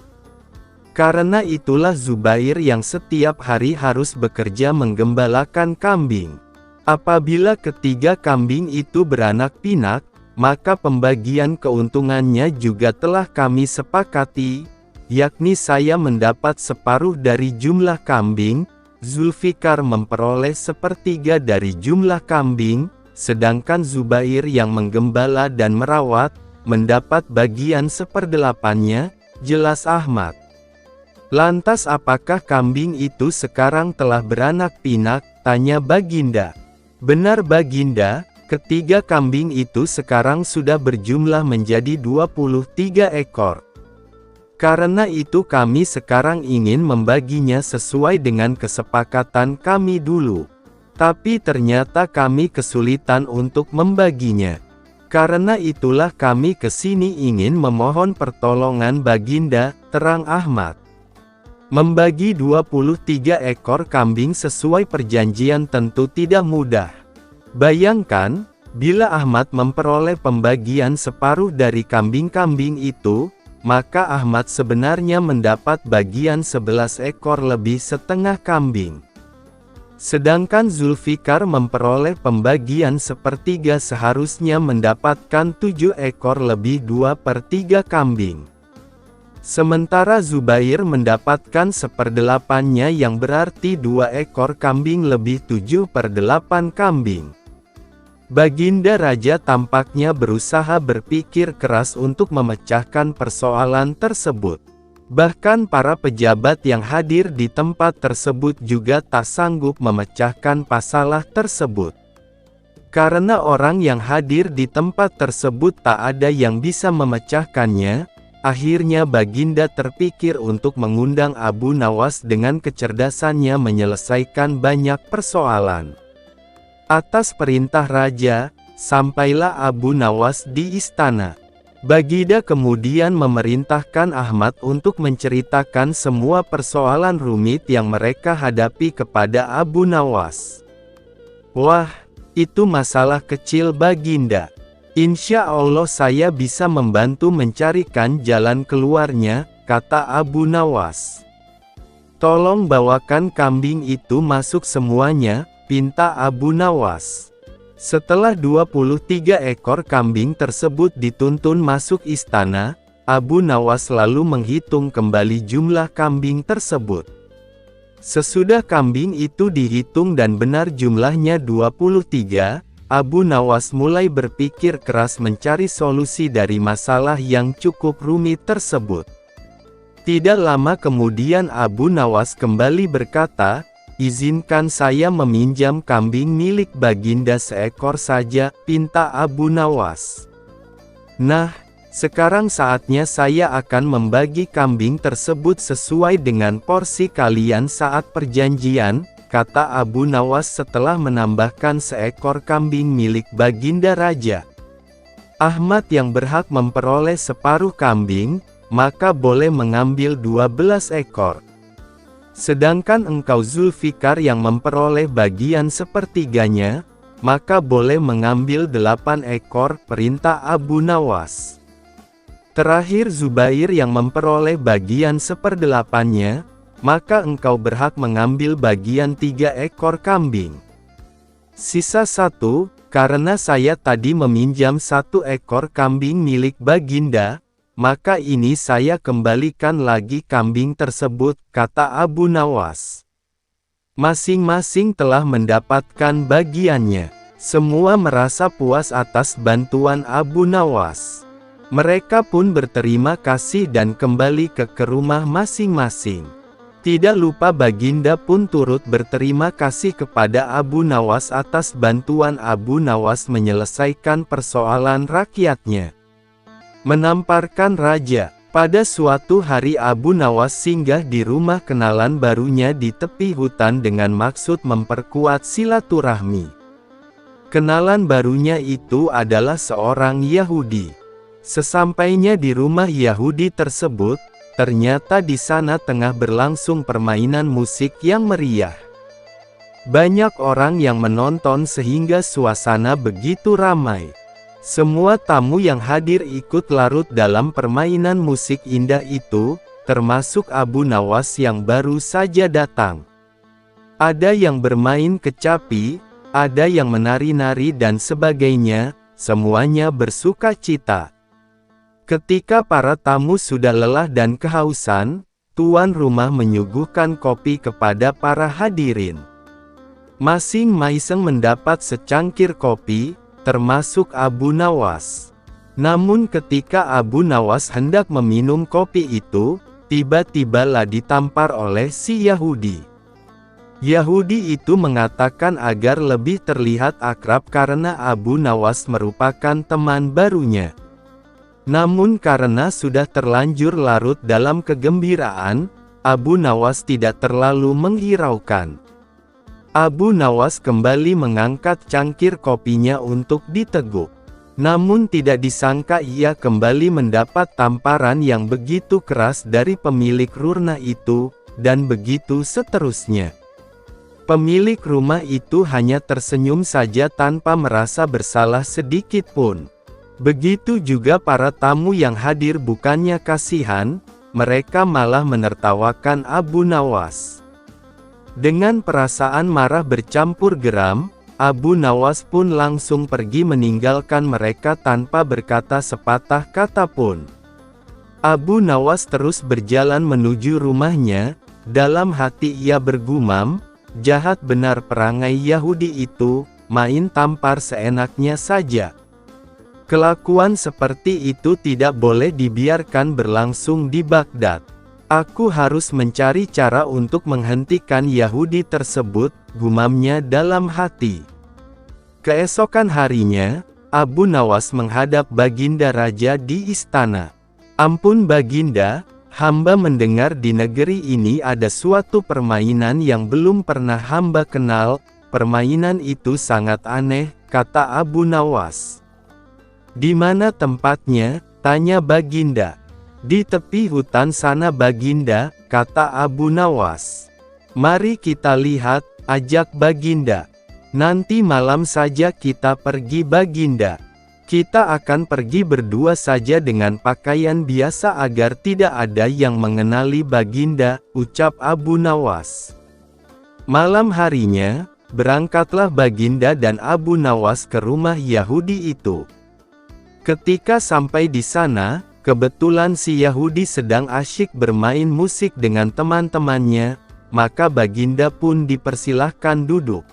Karena itulah Zubair yang setiap hari harus bekerja menggembalakan kambing. Apabila ketiga kambing itu beranak pinak, maka pembagian keuntungannya juga telah kami sepakati, yakni saya mendapat separuh dari jumlah kambing, Zulfikar memperoleh sepertiga dari jumlah kambing, sedangkan Zubair yang menggembala dan merawat, mendapat bagian 1/8-nya, jelas Ahmad. "Lantas apakah kambing itu sekarang telah beranak pinak?" tanya Baginda. "Benar Baginda, ketiga kambing itu sekarang sudah berjumlah menjadi 23 ekor. Karena itu kami sekarang ingin membaginya sesuai dengan kesepakatan kami dulu. Tapi ternyata kami kesulitan untuk membaginya. Karena itulah kami kesini ingin memohon pertolongan Baginda," terang Ahmad. Membagi 23 ekor kambing sesuai perjanjian tentu tidak mudah. Bayangkan, bila Ahmad memperoleh pembagian separuh dari kambing-kambing itu, maka Ahmad sebenarnya mendapat bagian 11 ekor lebih setengah kambing. Sedangkan Zulfikar memperoleh pembagian sepertiga seharusnya mendapatkan 7 ekor lebih 2/3 kambing. Sementara Zubair mendapatkan 1/8-nya yang berarti 2 ekor kambing lebih 7/8 kambing. Baginda Raja tampaknya berusaha berpikir keras untuk memecahkan persoalan tersebut. Bahkan para pejabat yang hadir di tempat tersebut juga tak sanggup memecahkan masalah tersebut. Karena orang yang hadir di tempat tersebut tak ada yang bisa memecahkannya, akhirnya Baginda terpikir untuk mengundang Abu Nawas dengan kecerdasannya menyelesaikan banyak persoalan. Atas perintah Raja, sampailah Abu Nawas di istana. Baginda kemudian memerintahkan Ahmad untuk menceritakan semua persoalan rumit yang mereka hadapi kepada Abu Nawas. "Wah, itu masalah kecil Baginda. Insya Allah saya bisa membantu mencarikan jalan keluarnya," kata Abu Nawas. "Tolong bawakan kambing itu masuk semuanya," pinta Abu Nawas. Setelah 23 ekor kambing tersebut dituntun masuk istana, Abu Nawas lalu menghitung kembali jumlah kambing tersebut. Sesudah kambing itu dihitung dan benar jumlahnya 23, Abu Nawas mulai berpikir keras mencari solusi dari masalah yang cukup rumit tersebut. Tidak lama kemudian Abu Nawas kembali berkata, "Izinkan saya meminjam kambing milik Baginda seekor saja," pinta Abu Nawas. "Nah, sekarang saatnya saya akan membagi kambing tersebut sesuai dengan porsi kalian saat perjanjian," kata Abu Nawas setelah menambahkan seekor kambing milik Baginda Raja. Ahmad yang berhak memperoleh separuh kambing, maka boleh mengambil 12 ekor. Sedangkan engkau Zulfikar yang memperoleh bagian sepertiganya, maka boleh mengambil 8 ekor, perintah Abu Nawas. Terakhir Zubair yang memperoleh bagian seperdelapannya, maka engkau berhak mengambil bagian 3 ekor kambing. Sisa 1, karena saya tadi meminjam 1 ekor kambing milik Baginda, maka ini saya kembalikan lagi kambing tersebut, kata Abu Nawas. Masing-masing telah mendapatkan bagiannya. Semua merasa puas atas bantuan Abu Nawas. Mereka pun berterima kasih dan kembali ke rumah masing-masing. Tidak lupa Baginda pun turut berterima kasih kepada Abu Nawas atas bantuan Abu Nawas menyelesaikan persoalan rakyatnya. Menamparkan raja. Pada suatu hari Abu Nawas singgah di rumah kenalan barunya di tepi hutan dengan maksud memperkuat silaturahmi. Kenalan barunya itu adalah seorang Yahudi. Sesampainya di rumah Yahudi tersebut, ternyata di sana tengah berlangsung permainan musik yang meriah. Banyak orang yang menonton sehingga suasana begitu ramai. Semua tamu yang hadir ikut larut dalam permainan musik indah itu, termasuk Abu Nawas yang baru saja datang. Ada yang bermain kecapi, ada yang menari-nari dan sebagainya, semuanya bersuka cita. Ketika para tamu sudah lelah dan kehausan, tuan rumah menyuguhkan kopi kepada para hadirin. Masing-masing mendapat secangkir kopi, termasuk Abu Nawas. Namun ketika Abu Nawas hendak meminum kopi itu, tiba-tibalah ditampar oleh si Yahudi. Yahudi itu mengatakan agar lebih terlihat akrab karena Abu Nawas merupakan teman barunya. Namun karena sudah terlanjur larut dalam kegembiraan, Abu Nawas tidak terlalu menghiraukan. Abu Nawas kembali mengangkat cangkir kopinya untuk diteguk. Namun tidak disangka ia kembali mendapat tamparan yang begitu keras dari pemilik rumah itu, dan begitu seterusnya. Pemilik rumah itu hanya tersenyum saja tanpa merasa bersalah sedikit pun. Begitu juga para tamu yang hadir, bukannya kasihan, mereka malah menertawakan Abu Nawas. Dengan perasaan marah bercampur geram, Abu Nawas pun langsung pergi meninggalkan mereka tanpa berkata sepatah kata pun. Abu Nawas terus berjalan menuju rumahnya, dalam hati ia bergumam, jahat benar perangai Yahudi itu, main tampar seenaknya saja. Kelakuan seperti itu tidak boleh dibiarkan berlangsung di Baghdad. Aku harus mencari cara untuk menghentikan Yahudi tersebut, gumamnya dalam hati. Keesokan harinya, Abu Nawas menghadap Baginda Raja di istana. Ampun Baginda, hamba mendengar di negeri ini ada suatu permainan yang belum pernah hamba kenal, permainan itu sangat aneh, kata Abu Nawas. Di mana tempatnya? Tanya Baginda. Di tepi hutan sana Baginda, kata Abu Nawas. Mari kita lihat, ajak Baginda. Nanti malam saja kita pergi Baginda. Kita akan pergi berdua saja dengan pakaian biasa agar tidak ada yang mengenali Baginda, ucap Abu Nawas. Malam harinya, berangkatlah Baginda dan Abu Nawas ke rumah Yahudi itu. Ketika sampai di sana, kebetulan si Yahudi sedang asyik bermain musik dengan teman-temannya, maka Baginda pun dipersilahkan duduk.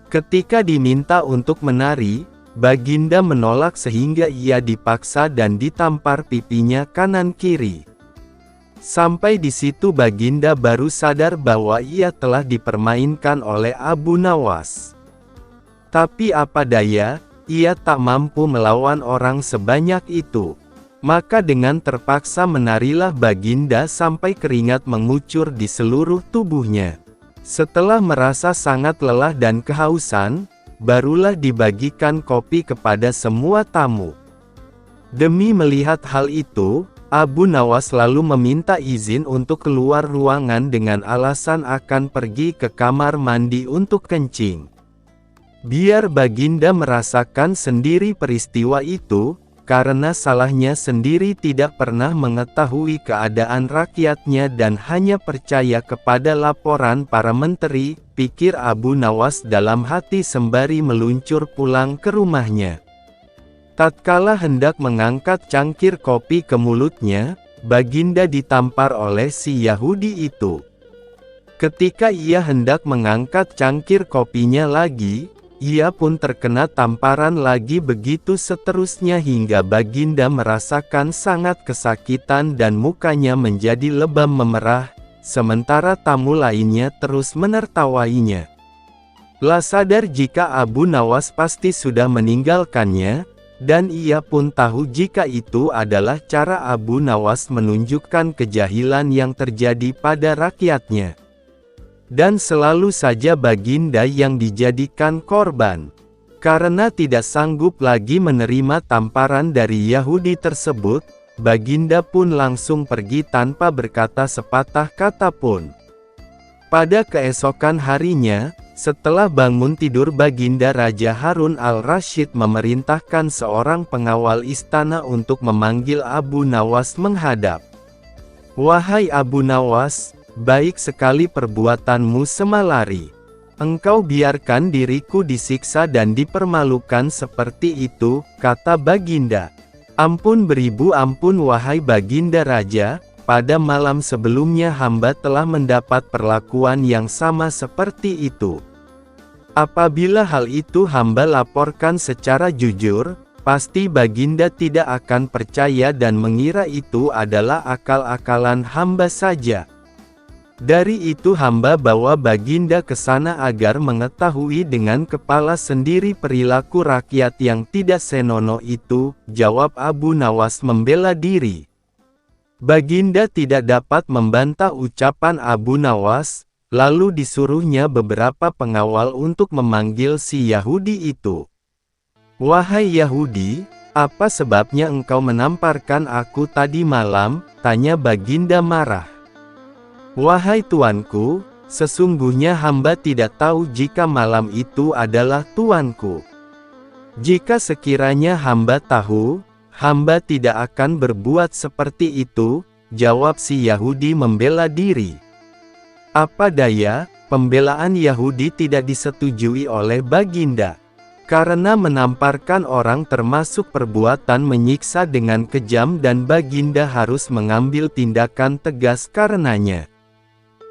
Ketika diminta untuk menari, Baginda menolak sehingga ia dipaksa dan ditampar pipinya kanan-kiri. Sampai di situ Baginda baru sadar bahwa ia telah dipermainkan oleh Abu Nawas. Tapi apa daya, ia tak mampu melawan orang sebanyak itu. Maka dengan terpaksa menarilah Baginda sampai keringat mengucur di seluruh tubuhnya. Setelah merasa sangat lelah dan kehausan, barulah dibagikan kopi kepada semua tamu. Demi melihat hal itu, Abu Nawas lalu meminta izin untuk keluar ruangan dengan alasan akan pergi ke kamar mandi untuk kencing. Biar Baginda merasakan sendiri peristiwa itu, karena salahnya sendiri tidak pernah mengetahui keadaan rakyatnya dan hanya percaya kepada laporan para menteri, pikir Abu Nawas dalam hati sembari meluncur pulang ke rumahnya. Tatkala hendak mengangkat cangkir kopi ke mulutnya, Baginda ditampar oleh si Yahudi itu. Ketika ia hendak mengangkat cangkir kopinya lagi, ia pun terkena tamparan lagi, begitu seterusnya hingga Baginda merasakan sangat kesakitan dan mukanya menjadi lebam memerah, sementara tamu lainnya terus menertawainya. Lah sadar jika Abu Nawas pasti sudah meninggalkannya, dan ia pun tahu jika itu adalah cara Abu Nawas menunjukkan kejahilan yang terjadi pada rakyatnya. Dan selalu saja Baginda yang dijadikan korban. Karena tidak sanggup lagi menerima tamparan dari Yahudi tersebut, Baginda pun langsung pergi tanpa berkata sepatah kata pun. Pada keesokan harinya, setelah bangun tidur Baginda Raja Harun al-Rasyid memerintahkan seorang pengawal istana untuk memanggil Abu Nawas menghadap. "Wahai Abu Nawas, baik sekali perbuatanmu semalari. Engkau biarkan diriku disiksa dan dipermalukan seperti itu," kata Baginda. "Ampun beribu ampun wahai Baginda Raja, pada malam sebelumnya hamba telah mendapat perlakuan yang sama seperti itu. Apabila hal itu hamba laporkan secara jujur, pasti Baginda tidak akan percaya dan mengira itu adalah akal-akalan hamba saja. Dari itu hamba bawa Baginda ke sana agar mengetahui dengan kepala sendiri perilaku rakyat yang tidak senonoh itu," jawab Abu Nawas membela diri. Baginda tidak dapat membantah ucapan Abu Nawas, lalu disuruhnya beberapa pengawal untuk memanggil si Yahudi itu. "Wahai Yahudi, apa sebabnya engkau menamparkan aku tadi malam?" tanya Baginda marah. "Wahai tuanku, sesungguhnya hamba tidak tahu jika malam itu adalah tuanku. Jika sekiranya hamba tahu, hamba tidak akan berbuat seperti itu," jawab si Yahudi membela diri. Apa daya, pembelaan Yahudi tidak disetujui oleh Baginda. Karena menamparkan orang termasuk perbuatan menyiksa dengan kejam dan Baginda harus mengambil tindakan tegas karenanya.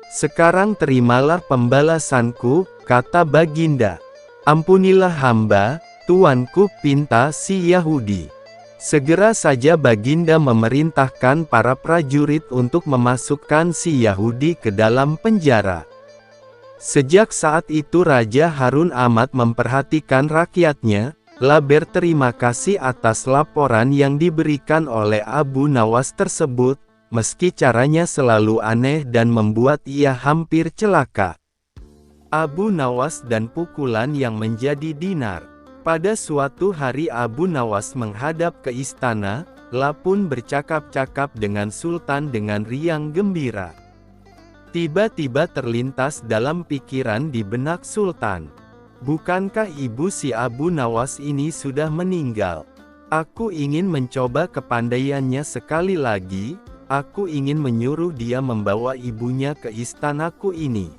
"Sekarang terimalah pembalasanku," kata Baginda. "Ampunilah hamba, tuanku," pinta si Yahudi. Segera saja Baginda memerintahkan para prajurit untuk memasukkan si Yahudi ke dalam penjara. Sejak saat itu Raja Harun amat memperhatikan rakyatnya, berterima kasih atas laporan yang diberikan oleh Abu Nawas tersebut, meski caranya selalu aneh dan membuat ia hampir celaka. Abu Nawas dan pukulan yang menjadi dinar. Pada suatu hari Abu Nawas menghadap ke istana, pun bercakap-cakap dengan Sultan dengan riang gembira. Tiba-tiba terlintas dalam pikiran di benak Sultan. "Bukankah ibu si Abu Nawas ini sudah meninggal? Aku ingin mencoba kepandaiannya sekali lagi, aku ingin menyuruh dia membawa ibunya ke istanaku ini.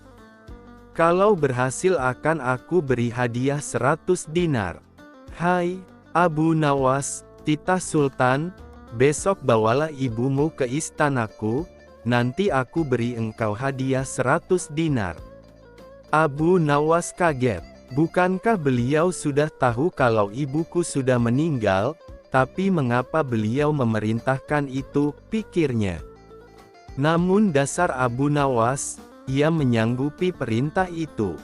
Kalau berhasil akan aku beri hadiah 100 dinar. Hai, Abu Nawas," titah Sultan, "besok bawalah ibumu ke istanaku, nanti aku beri engkau hadiah 100 dinar. Abu Nawas kaget. Bukankah beliau sudah tahu kalau ibuku sudah meninggal, tapi mengapa beliau memerintahkan itu, pikirnya. Namun dasar Abu Nawas, ia menyanggupi perintah itu.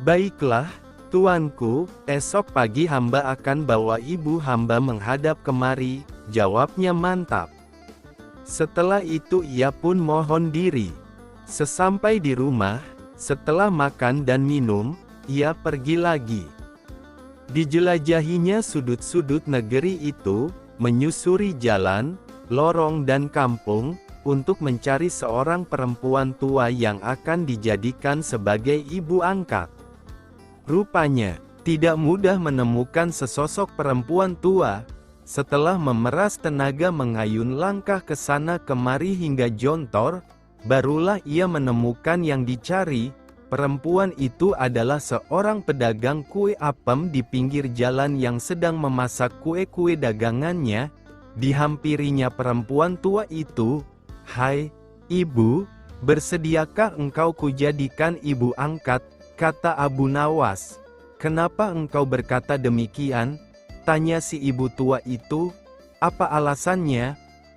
"Baiklah, tuanku, esok pagi hamba akan bawa ibu hamba menghadap kemari," jawabnya mantap. Setelah itu ia pun mohon diri. Sesampai di rumah, Setelah makan dan minum, ia pergi lagi. Dijelajahinya sudut-sudut negeri itu, menyusuri jalan, lorong dan kampung, untuk mencari seorang perempuan tua yang akan dijadikan sebagai ibu angkat. Rupanya, tidak mudah menemukan sesosok perempuan tua. Setelah memeras tenaga mengayun langkah ke sana kemari hingga jontor, barulah ia menemukan yang dicari. Perempuan itu adalah seorang pedagang kue apem di pinggir jalan yang sedang memasak kue-kue dagangannya. Dihampirinya perempuan tua itu, "Hai, Ibu, bersediakah engkau kujadikan ibu angkat?" kata Abu Nawas. "Kenapa engkau berkata demikian?" tanya si ibu tua itu. "Apa alasannya?"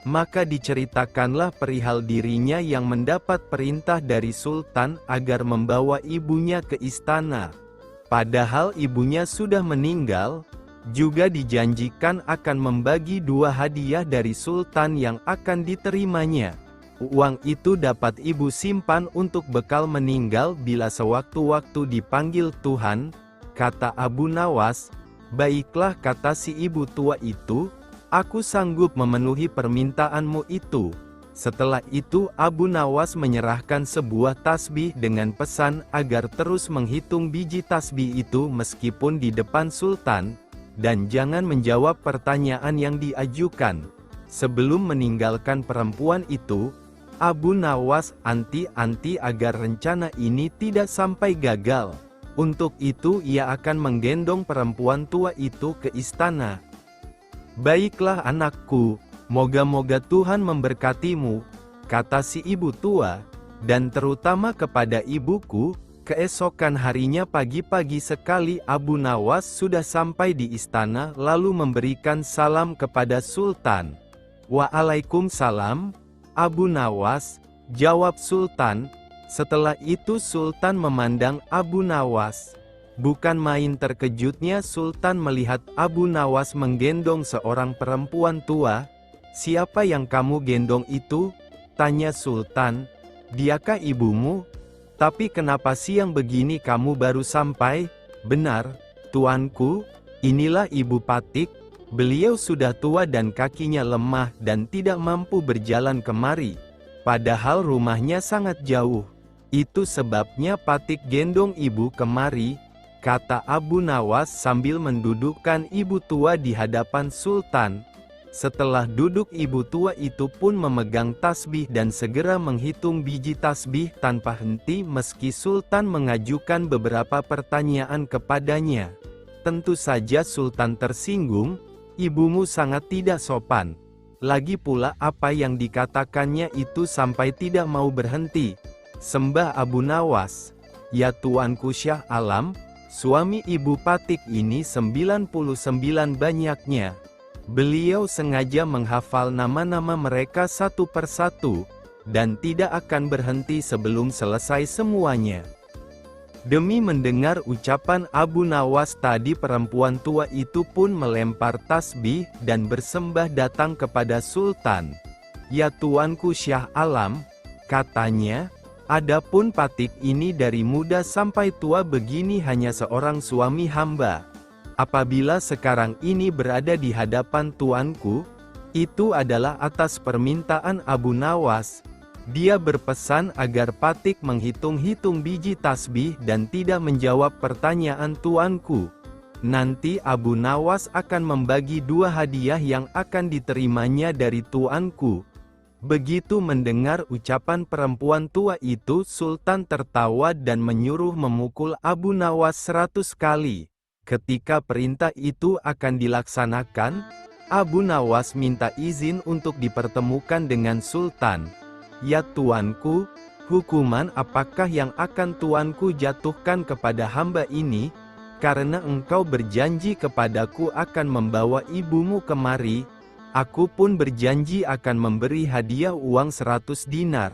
Maka diceritakanlah perihal dirinya yang mendapat perintah dari sultan agar membawa ibunya ke istana. Padahal ibunya sudah meninggal, juga dijanjikan akan membagi 2 hadiah dari sultan yang akan diterimanya. Uang itu dapat ibu simpan untuk bekal meninggal bila sewaktu-waktu dipanggil Tuhan, kata Abu Nawas. "Baiklah," kata si ibu tua itu, "aku sanggup memenuhi permintaanmu itu." Setelah itu Abu Nawas menyerahkan sebuah tasbih dengan pesan agar terus menghitung biji tasbih itu meskipun di depan sultan, dan jangan menjawab pertanyaan yang diajukan. Sebelum meninggalkan perempuan itu, Abu Nawas anti-anti agar rencana ini tidak sampai gagal. Untuk itu ia akan menggendong perempuan tua itu ke istana. "Baiklah anakku, moga-moga Tuhan memberkatimu," kata si ibu tua, "dan terutama kepada ibuku." Keesokan harinya pagi-pagi sekali Abu Nawas sudah sampai di istana lalu memberikan salam kepada sultan. "Waalaikumsalam, Abu Nawas," jawab sultan. Setelah itu sultan memandang Abu Nawas. Bukan main terkejutnya sultan melihat Abu Nawas menggendong seorang perempuan tua. "Siapa yang kamu gendong itu?" tanya sultan. "Diakah ibumu? Tapi kenapa siang begini kamu baru sampai?" "Benar, tuanku, inilah ibu Patik. Beliau sudah tua dan kakinya lemah dan tidak mampu berjalan kemari. Padahal rumahnya sangat jauh. Itu sebabnya Patik gendong ibu kemari," kata Abu Nawas sambil mendudukkan ibu tua di hadapan sultan. Setelah duduk ibu tua itu pun memegang tasbih dan segera menghitung biji tasbih tanpa henti meski sultan mengajukan beberapa pertanyaan kepadanya. Tentu saja sultan tersinggung, "Ibumu sangat tidak sopan. Lagi pula apa yang dikatakannya itu sampai tidak mau berhenti." Sembah Abu Nawas, "Ya tuanku Syah Alam, suami ibu Patik ini 99 banyaknya. Beliau sengaja menghafal nama-nama mereka satu persatu, dan tidak akan berhenti sebelum selesai semuanya." Demi mendengar ucapan Abu Nawas tadi perempuan tua itu pun melempar tasbih dan bersembah datang kepada sultan. "Ya tuanku Syah Alam," katanya, "adapun Patik ini dari muda sampai tua begini hanya seorang suami hamba. Apabila sekarang ini berada di hadapan tuanku, itu adalah atas permintaan Abu Nawas. Dia berpesan agar Patik menghitung-hitung biji tasbih dan tidak menjawab pertanyaan tuanku. Nanti Abu Nawas akan membagi 2 hadiah yang akan diterimanya dari tuanku." Begitu mendengar ucapan perempuan tua itu sultan tertawa dan menyuruh memukul Abu Nawas 100 kali. Ketika perintah itu akan dilaksanakan, Abu Nawas minta izin untuk dipertemukan dengan sultan. "Ya tuanku, hukuman apakah yang akan tuanku jatuhkan kepada hamba ini? Karena engkau berjanji kepadaku akan membawa ibumu kemari, aku pun berjanji akan memberi hadiah uang 100 dinar.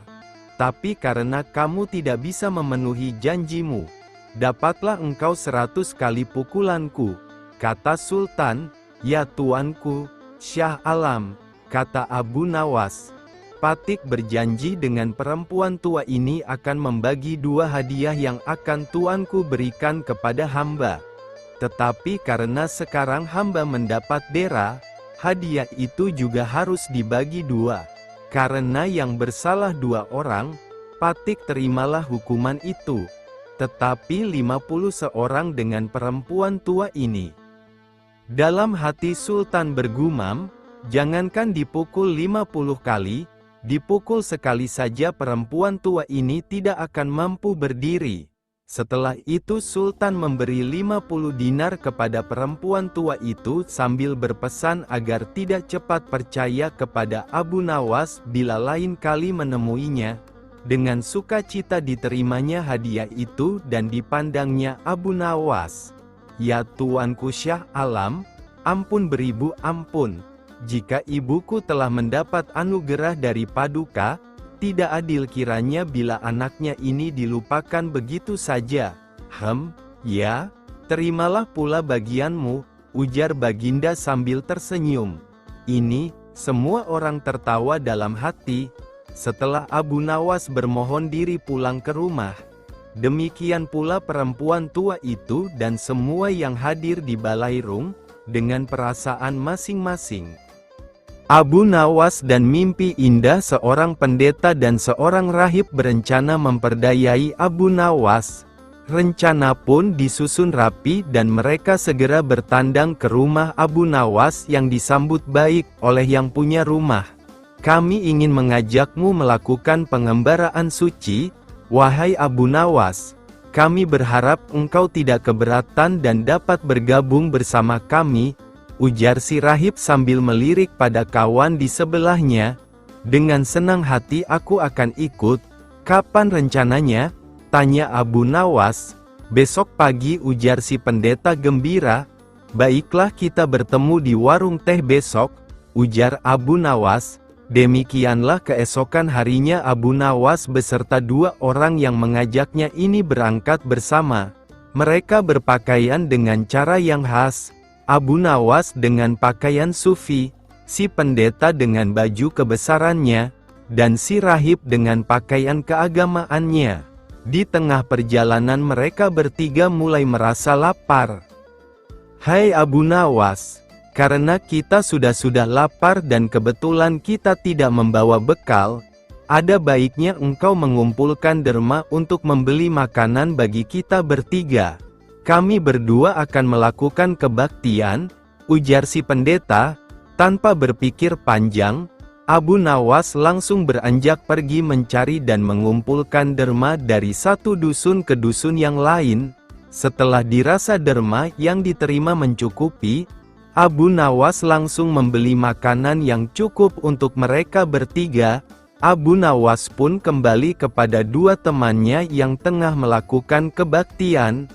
Tapi karena kamu tidak bisa memenuhi janjimu, dapatlah engkau 100 kali pukulanku," kata sultan. "Ya tuanku, Syah Alam," kata Abu Nawas. Patik berjanji dengan perempuan tua ini akan membagi 2 hadiah yang akan tuanku berikan kepada hamba. Tetapi karena sekarang hamba mendapat dera, hadiah itu juga harus dibagi 2. Karena yang bersalah 2 orang, Patik terimalah hukuman itu. Tetapi 50 seorang dengan perempuan tua ini. Dalam hati Sultan bergumam, jangankan dipukul 50 kali, dipukul sekali saja perempuan tua ini tidak akan mampu berdiri. Setelah itu Sultan memberi 50 dinar kepada perempuan tua itu sambil berpesan agar tidak cepat percaya kepada Abu Nawas bila lain kali menemuinya. Dengan sukacita diterimanya hadiah itu dan dipandangnya Abu Nawas. "Ya tuanku Syah Alam, ampun beribu ampun. Jika ibuku telah mendapat anugerah dari Paduka, tidak adil kiranya bila anaknya ini dilupakan begitu saja." Ya, terimalah pula bagianmu," ujar Baginda sambil tersenyum. Ini, semua orang tertawa dalam hati. Setelah Abu Nawas bermohon diri pulang ke rumah, demikian pula perempuan tua itu dan semua yang hadir di Balairung, dengan perasaan masing-masing. Abu Nawas dan mimpi indah seorang pendeta dan seorang rahib berencana memperdayai Abu Nawas. Rencana pun disusun rapi dan mereka segera bertandang ke rumah Abu Nawas yang disambut baik oleh yang punya rumah. "Kami ingin mengajakmu melakukan pengembaraan suci, wahai Abu Nawas. Kami berharap engkau tidak keberatan dan dapat bergabung bersama kami," ujar si rahib sambil melirik pada kawan di sebelahnya. "Dengan senang hati aku akan ikut. Kapan rencananya?" tanya Abu Nawas. "Besok pagi," ujar si pendeta gembira. "Baiklah, kita bertemu di warung teh besok," ujar Abu Nawas. Demikianlah keesokan harinya Abu Nawas beserta 2 orang yang mengajaknya ini berangkat bersama. Mereka berpakaian dengan cara yang khas. Abu Nawas dengan pakaian sufi, si pendeta dengan baju kebesarannya, dan si rahib dengan pakaian keagamaannya. Di tengah perjalanan mereka bertiga mulai merasa lapar. "Hai Abu Nawas, karena kita sudah lapar dan kebetulan kita tidak membawa bekal, ada baiknya engkau mengumpulkan derma untuk membeli makanan bagi kita bertiga. Kami berdua akan melakukan kebaktian," ujar si pendeta. Tanpa berpikir panjang, Abu Nawas langsung beranjak pergi mencari dan mengumpulkan derma dari satu dusun ke dusun yang lain. Setelah dirasa derma yang diterima mencukupi, Abu Nawas langsung membeli makanan yang cukup untuk mereka bertiga. Abu Nawas pun kembali kepada 2 temannya yang tengah melakukan kebaktian.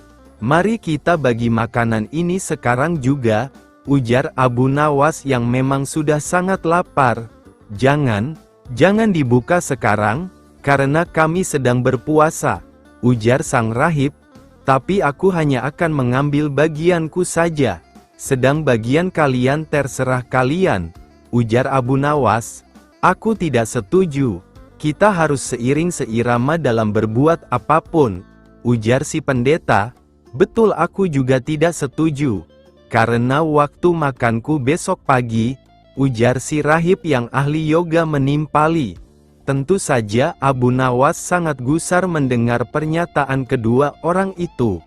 "Mari kita bagi makanan ini sekarang juga," ujar Abu Nawas yang memang sudah sangat lapar. Jangan dibuka sekarang, karena kami sedang berpuasa," ujar sang rahib. "Tapi aku hanya akan mengambil bagianku saja. Sedang bagian kalian terserah kalian," ujar Abu Nawas. "Aku tidak setuju. Kita harus seiring seirama dalam berbuat apapun," ujar si pendeta. "Betul, aku juga tidak setuju. Karena waktu makanku besok pagi," ujar si rahib yang ahli yoga menimpali. Tentu saja Abu Nawas sangat gusar mendengar pernyataan kedua orang itu.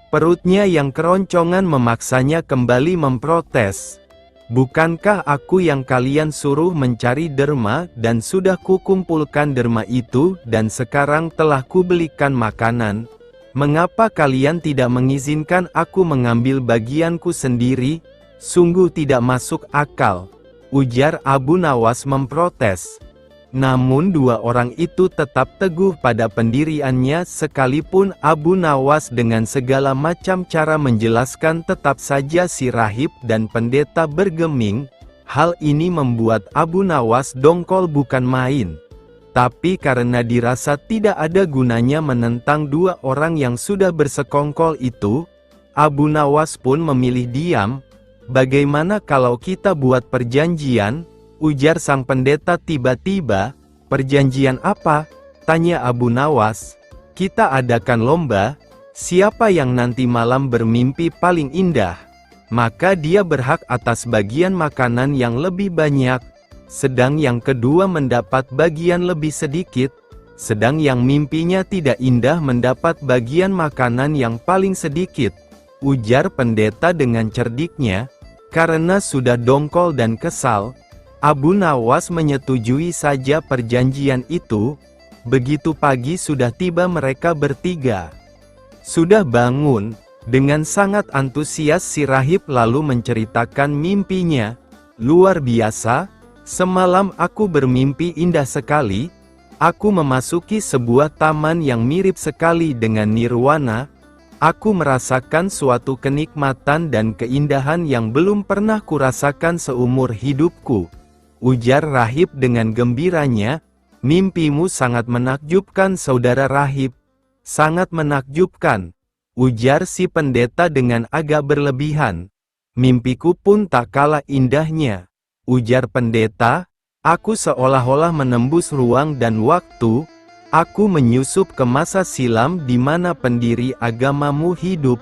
Perutnya yang keroncongan memaksanya kembali memprotes. "Bukankah aku yang kalian suruh mencari derma dan sudah kukumpulkan derma itu dan sekarang telah kubelikan makanan? Mengapa kalian tidak mengizinkan aku mengambil bagianku sendiri? Sungguh tidak masuk akal," ujar Abu Nawas memprotes. Namun 2 orang itu tetap teguh pada pendiriannya sekalipun Abu Nawas dengan segala macam cara menjelaskan tetap saja si rahib dan pendeta bergeming. Hal ini membuat Abu Nawas dongkol bukan main. Tapi karena dirasa tidak ada gunanya menentang 2 orang yang sudah bersekongkol itu, Abu Nawas pun memilih diam. "Bagaimana kalau kita buat perjanjian?" ujar sang pendeta tiba-tiba. "Perjanjian apa?" tanya Abu Nawas. "Kita adakan lomba, siapa yang nanti malam bermimpi paling indah, maka dia berhak atas bagian makanan yang lebih banyak, sedang yang kedua mendapat bagian lebih sedikit, sedang yang mimpinya tidak indah mendapat bagian makanan yang paling sedikit," ujar pendeta dengan cerdiknya. Karena sudah dongkol dan kesal, Abu Nawas menyetujui saja perjanjian itu. Begitu pagi sudah tiba mereka bertiga. Sudah bangun, dengan sangat antusias si rahib lalu menceritakan mimpinya. "Luar biasa, semalam aku bermimpi indah sekali. Aku memasuki sebuah taman yang mirip sekali dengan nirwana. Aku merasakan suatu kenikmatan dan keindahan yang belum pernah kurasakan seumur hidupku," ujar rahib dengan gembiranya. "Mimpimu sangat menakjubkan saudara rahib." "Sangat menakjubkan," ujar si pendeta dengan agak berlebihan. "Mimpiku pun tak kalah indahnya," ujar pendeta. "Aku seolah-olah menembus ruang dan waktu. Aku menyusup ke masa silam di mana pendiri agamamu hidup,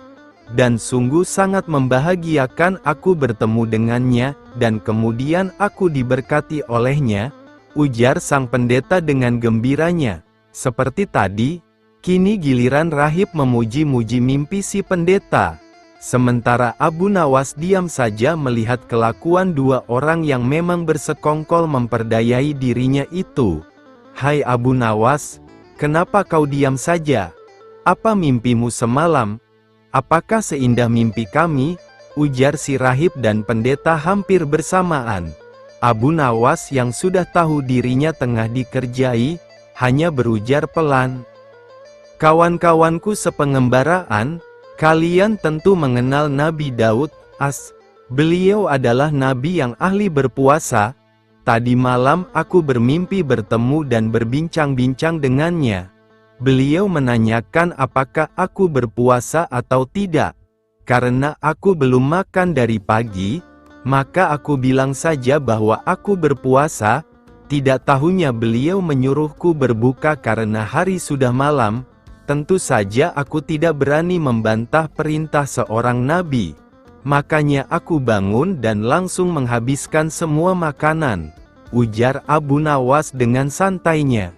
dan sungguh sangat membahagiakan aku bertemu dengannya, dan kemudian aku diberkati olehnya," ujar sang pendeta dengan gembiranya. Seperti tadi, kini giliran rahib memuji-muji mimpi si pendeta. Sementara Abu Nawas diam saja melihat kelakuan dua orang yang memang bersekongkol memperdayai dirinya itu. "Hai Abu Nawas, kenapa kau diam saja? Apa mimpimu semalam? Apakah seindah mimpi kami?" ujar si rahib dan pendeta hampir bersamaan. Abu Nawas yang sudah tahu dirinya tengah dikerjai, hanya berujar pelan, "Kawan-kawanku sepengembaraan, kalian tentu mengenal Nabi Daud AS. Beliau adalah nabi yang ahli berpuasa. Tadi malam aku bermimpi bertemu dan berbincang-bincang dengannya. Beliau menanyakan apakah aku berpuasa atau tidak. Karena aku belum makan dari pagi, maka aku bilang saja bahwa aku berpuasa. Tidak tahunya beliau menyuruhku berbuka karena hari sudah malam. Tentu saja aku tidak berani membantah perintah seorang nabi. Makanya aku bangun dan langsung menghabiskan semua makanan," ujar Abu Nawas dengan santainya.